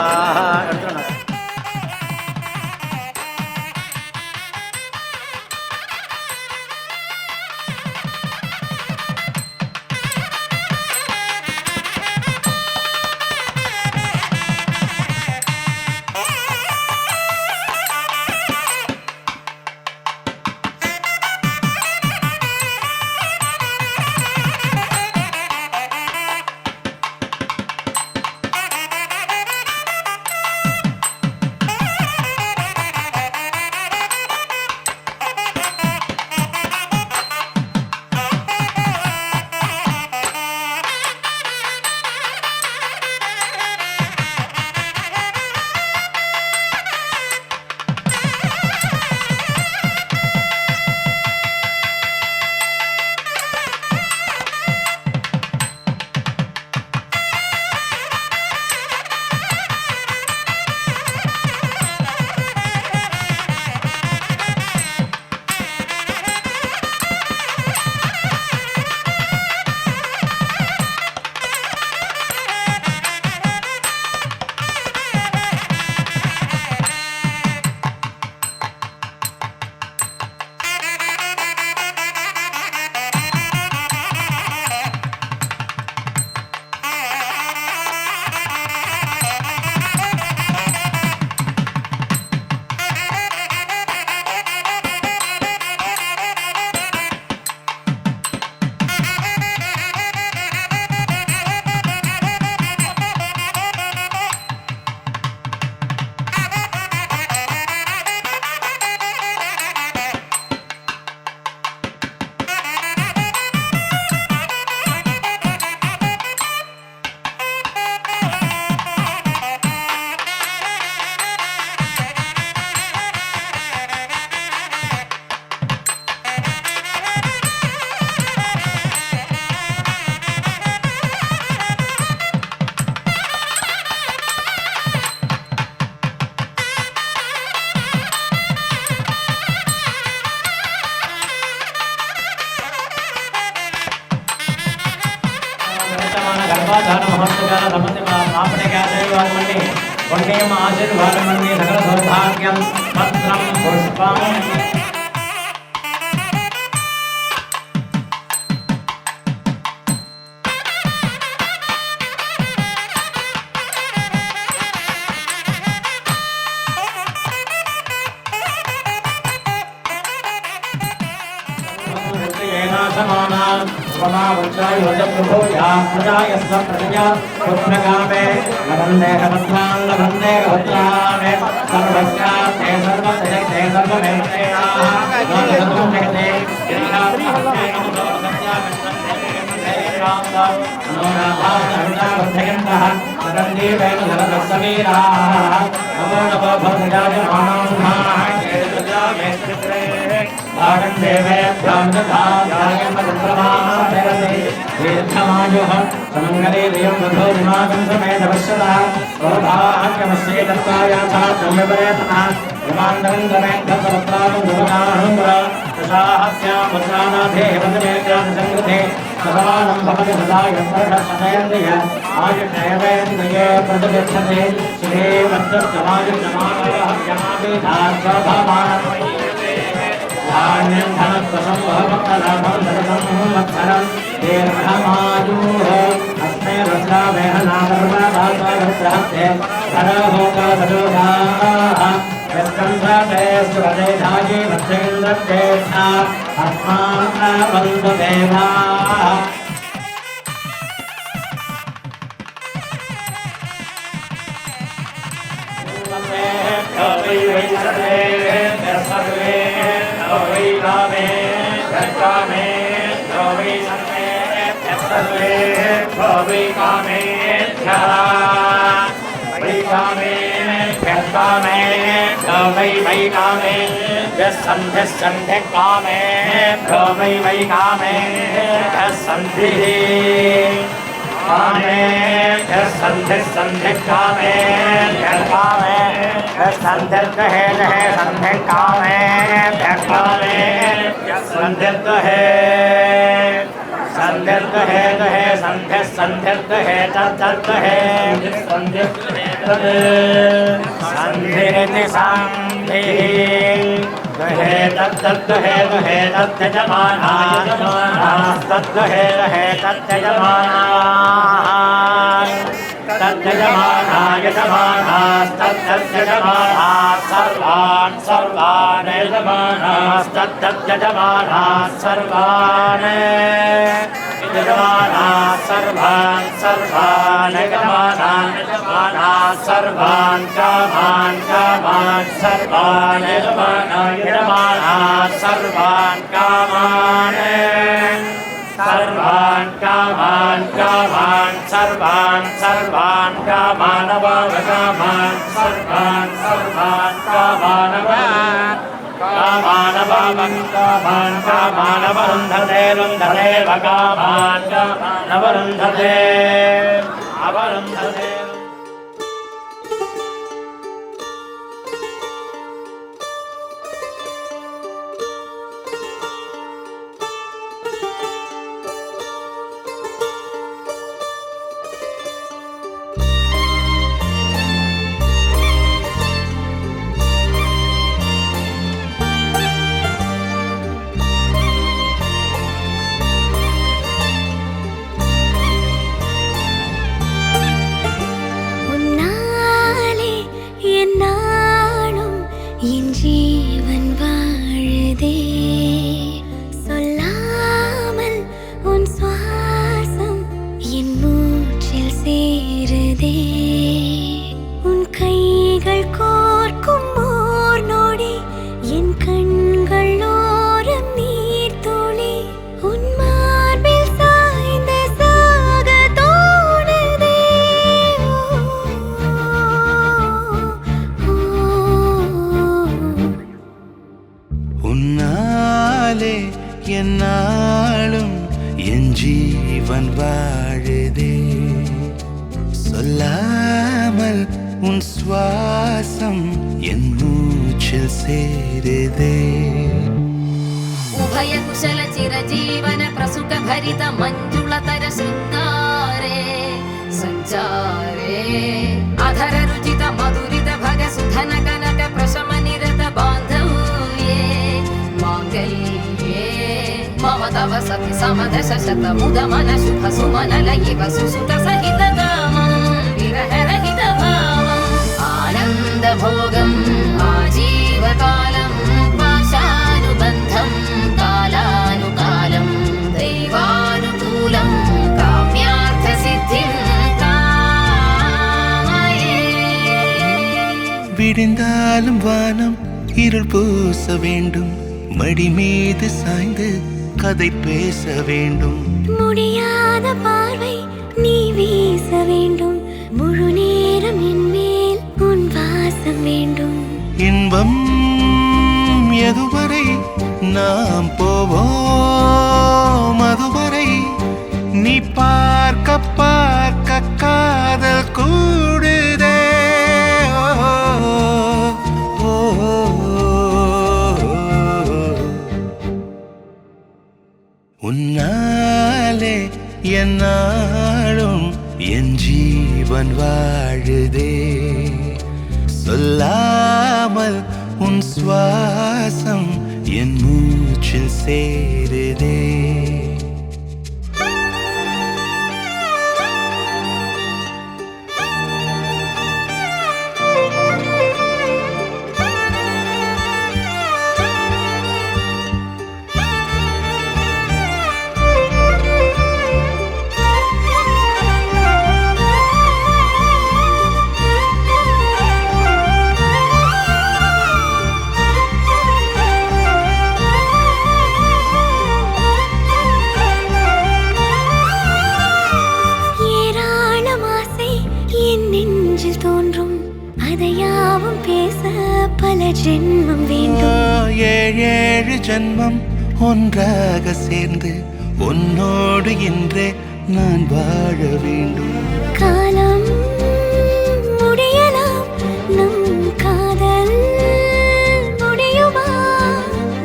आशीर्वादमन्ये सकल सौभाग्यं पत्रं पुष्पं पुत्रकामे लभन्ते भद्रान् लभन्ते भद्रान् सर्वस्यार्थे सर्वजगते दीर्घमायुः समङ्गलीर्यं वधूरिमागं समेत पश्यतः सौभाग्यमस्ये दत्तायाथात्म्यपरेतनः विमान्दरं समेद्धसमुद्रां दुर्गाहङ्गर दशाहस्यां मुद्रानाथे वदनेत्यादिसङ्कृते सदानं भवति सदा यन्त्रशतयन्द्रिय आयुषेवेन्द्रिये प्रतिगच्छते श्रीमत्तमायुषमानोहर्यमाभिधास्वभामानमयी धान्यं धनत्वसंभवक्तलाभं धनसंवत्सरं दीर्घमायुः अस्मै रुद्रामेहनादर्मादात्मरुद्रहस्ते धरहोकसदोषाः यस्कन्धते सुरदेधायि भद्रेन्द्रज्येष्ठा अस्मान्नवन्तु देवाः सर्वे सर्वे वै कामेभ्यः वै कामेभ्यः कामेभ्यो वै कामेभ्यः सन्धिः सन्धिः कामेभ्यो वै कामेभ्यः सन्धिः कामेभ्यः सन्धिः सन्धिः कामेभ्यः कामेभ्यः सन्धिर्गहे गहे सन्धिः कामेभ्यः कामेभ्यः सन्धिर्गहे सन्धिर्गहे गहे सन्धिः सन्धिर्गहे तद्गहे सन्धिर्गहे तद् सन्धिरिति सन्धिः गहे तद्गहे गहे तद्यजमानास्तद्गहे गहे तद्यजमानाः तद्यजमानाः यजमानास्तद्यजमानाः सर्वान् सर्वान् यजमानास्तद्यजमानाः सर्वान् यजमानाः सर्वान् सर्वान् यजमानाः सर्वान् कामान् कामान् सर्वान् यजमानाः सर्वान् कामान् सर्वान् कामान् कामान् सर्वान् सर्वान् कामान् कामान् सर्वान् सर्वान् कामान् कामान् कामान् कामान् अवरुन्धते रुन्धते कामान् कामान् अवरुन्धते अवरुन्धते उभयकुशल चिरजीवन प्रसुख भरित मञ्जुलतर शृङ्गारे सञ्चारे अधर रुचित मधुरित भग सुधन कनक प्रशम निरत बान्धव्ये माङ्गल्ये मम तव सति समदश शत मुद मन शुभ सुमन लयिव सुसुत सहित कामं विरह रहित भावम् आनन्द भोगम् आजीवकालं पाशानुबन्धं कालानुकालं दैवानुकूलं काम्यार्थसिद्धिं कामये விடிந்தாலும் வானம் இருள் பூச வேண்டும் மடி மீது சாய்ந்து கதை பேச வேண்டும் முடியாத பார்வை நீ வீச வேண்டும் முழு நேரம் என் மேல் உன் வாசம் வேண்டும் இன்பம் எதுவரை நாம் போவோம் அதுவரை நீ பார்க்க பார்க்க காதல் கூடுதே ஓ, ஓ, உன்னாலே என்னாலும் என் ஜீவன் வாழுதே சொல்லாமல் உன் சுவாசம் என் மூச்சில் சேருதே பல ஜென்மம் வேண்டும். ஏழு ஜென்மம் ஒன்றாக சேர்ந்து உன்னோடு இன்றே நான் வாழ வேண்டும். காலம் முடியலாம், நம் காதல் முடியுமா?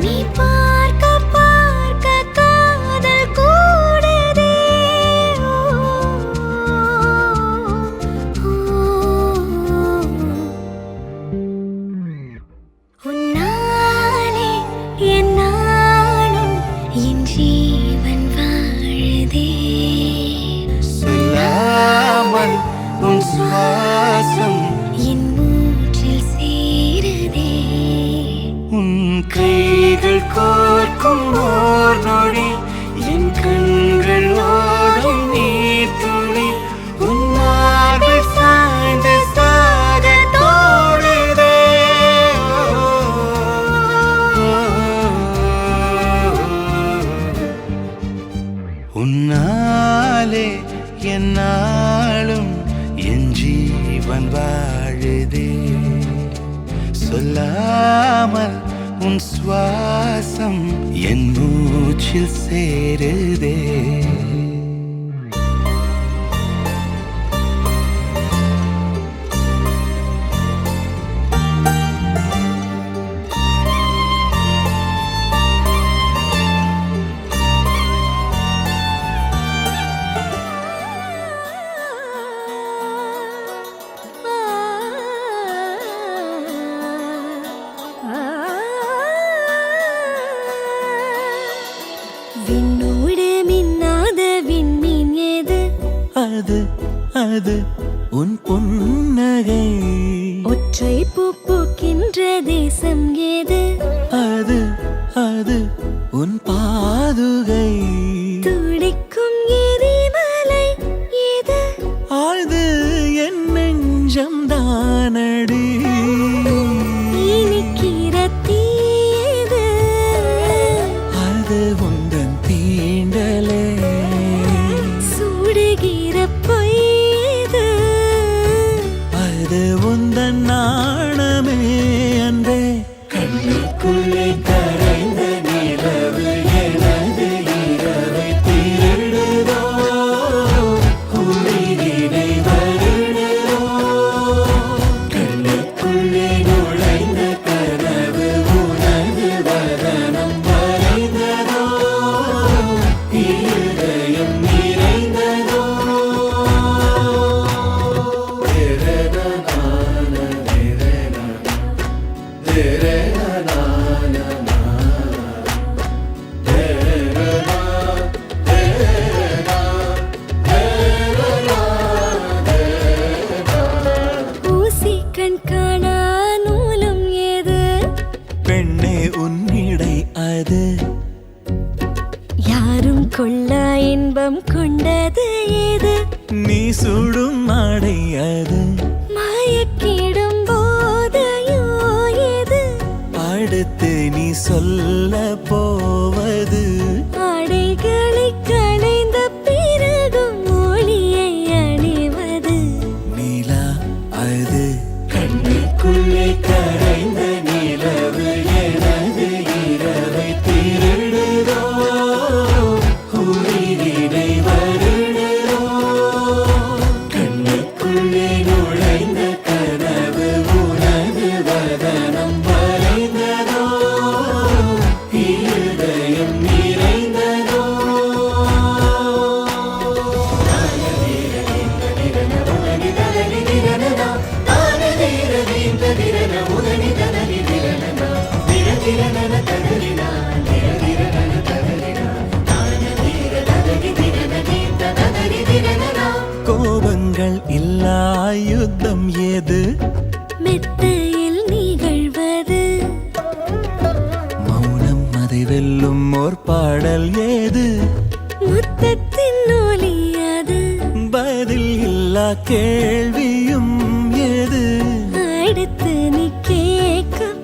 நீ பார்க்க பார்க்க காதல் கூடுதே. உன்னாலே என் நாளும் என் ஜீவன் வாழுதே. சொல்லாமல் உன் சுவாசம் என் மூச்சில் சேருதே. உன் கைகள் கோர்க்கும் ஓர் நொடி என் கண்கள் ஓடும் நீர் துளி உன் மார்பில் சாய்ந்து சாக தோடுதே. உன்னாலே என் நாளும் என் ஜீவன் வாழுதே. சொல்லாமல் உன் சுவாசம் என் மூச்சில் சேருதே. விண்ணோடு மின்னாத விண்மீன் ஏது? அது அது உன் புன்னகை. ஒற்றை பூ பூக்கின்ற தேசம் ஏது? அது அது உன் பாதுகை. துடிக்கும் எரிமலை ஏது? ஆழ்து என் நெஞ்சம் தானடி. இனிக்கிற தீயது? அது உந்தன் தீண்டலே. சுடுகிற பொய்து? அது உந்தன் நாணமே அன்றே. கண்ணுக்குள்ளே கரைந்த நிலவு எனது இரவை திருடுதோ. உயிரினை வருடுதோ. கண்ணுக்குள்ளே நுழைந்த கனவு உனது வதனம் வரைந்ததோ. இருதயம் நிறைந்ததோ. ஊசி கண் காணா நூலும் ஏது? பெண்ணே உன்னிடை அது. யாரும் கொள்ளா இன்பம் கொண்டது ஏது? நீ சுடும் ஆடை அது. மயக்கிடும் போதையோ ஏது? அடுத்து நீ சொல்ல போவது. ஆடைகளை களைந்த பிறகும் ஒளியை அணிவது. நிலா அது. கண்ணுக்குள்ளே கரைந்த நிலவு எனது இரவை திருடுதோ. உயிரினை வருடுதோ. கண்ணுக்குள்ளே நுழைந்த கனவு உனது வதனம் வரைந்ததோ. இருதயம் நிறைந்ததோ. கோபங்கள் இல்லா யுத்தம் ஏது? மெத்தையில் நிகழ்வது. மௌனம் அதை வெல்லும் ஓர் பாடல் ஏது? முத்தத்தின் ஒலி அது. பதில் இல்லா கேள்வியும் ஏது? அடுத்து நீ கேட்கும்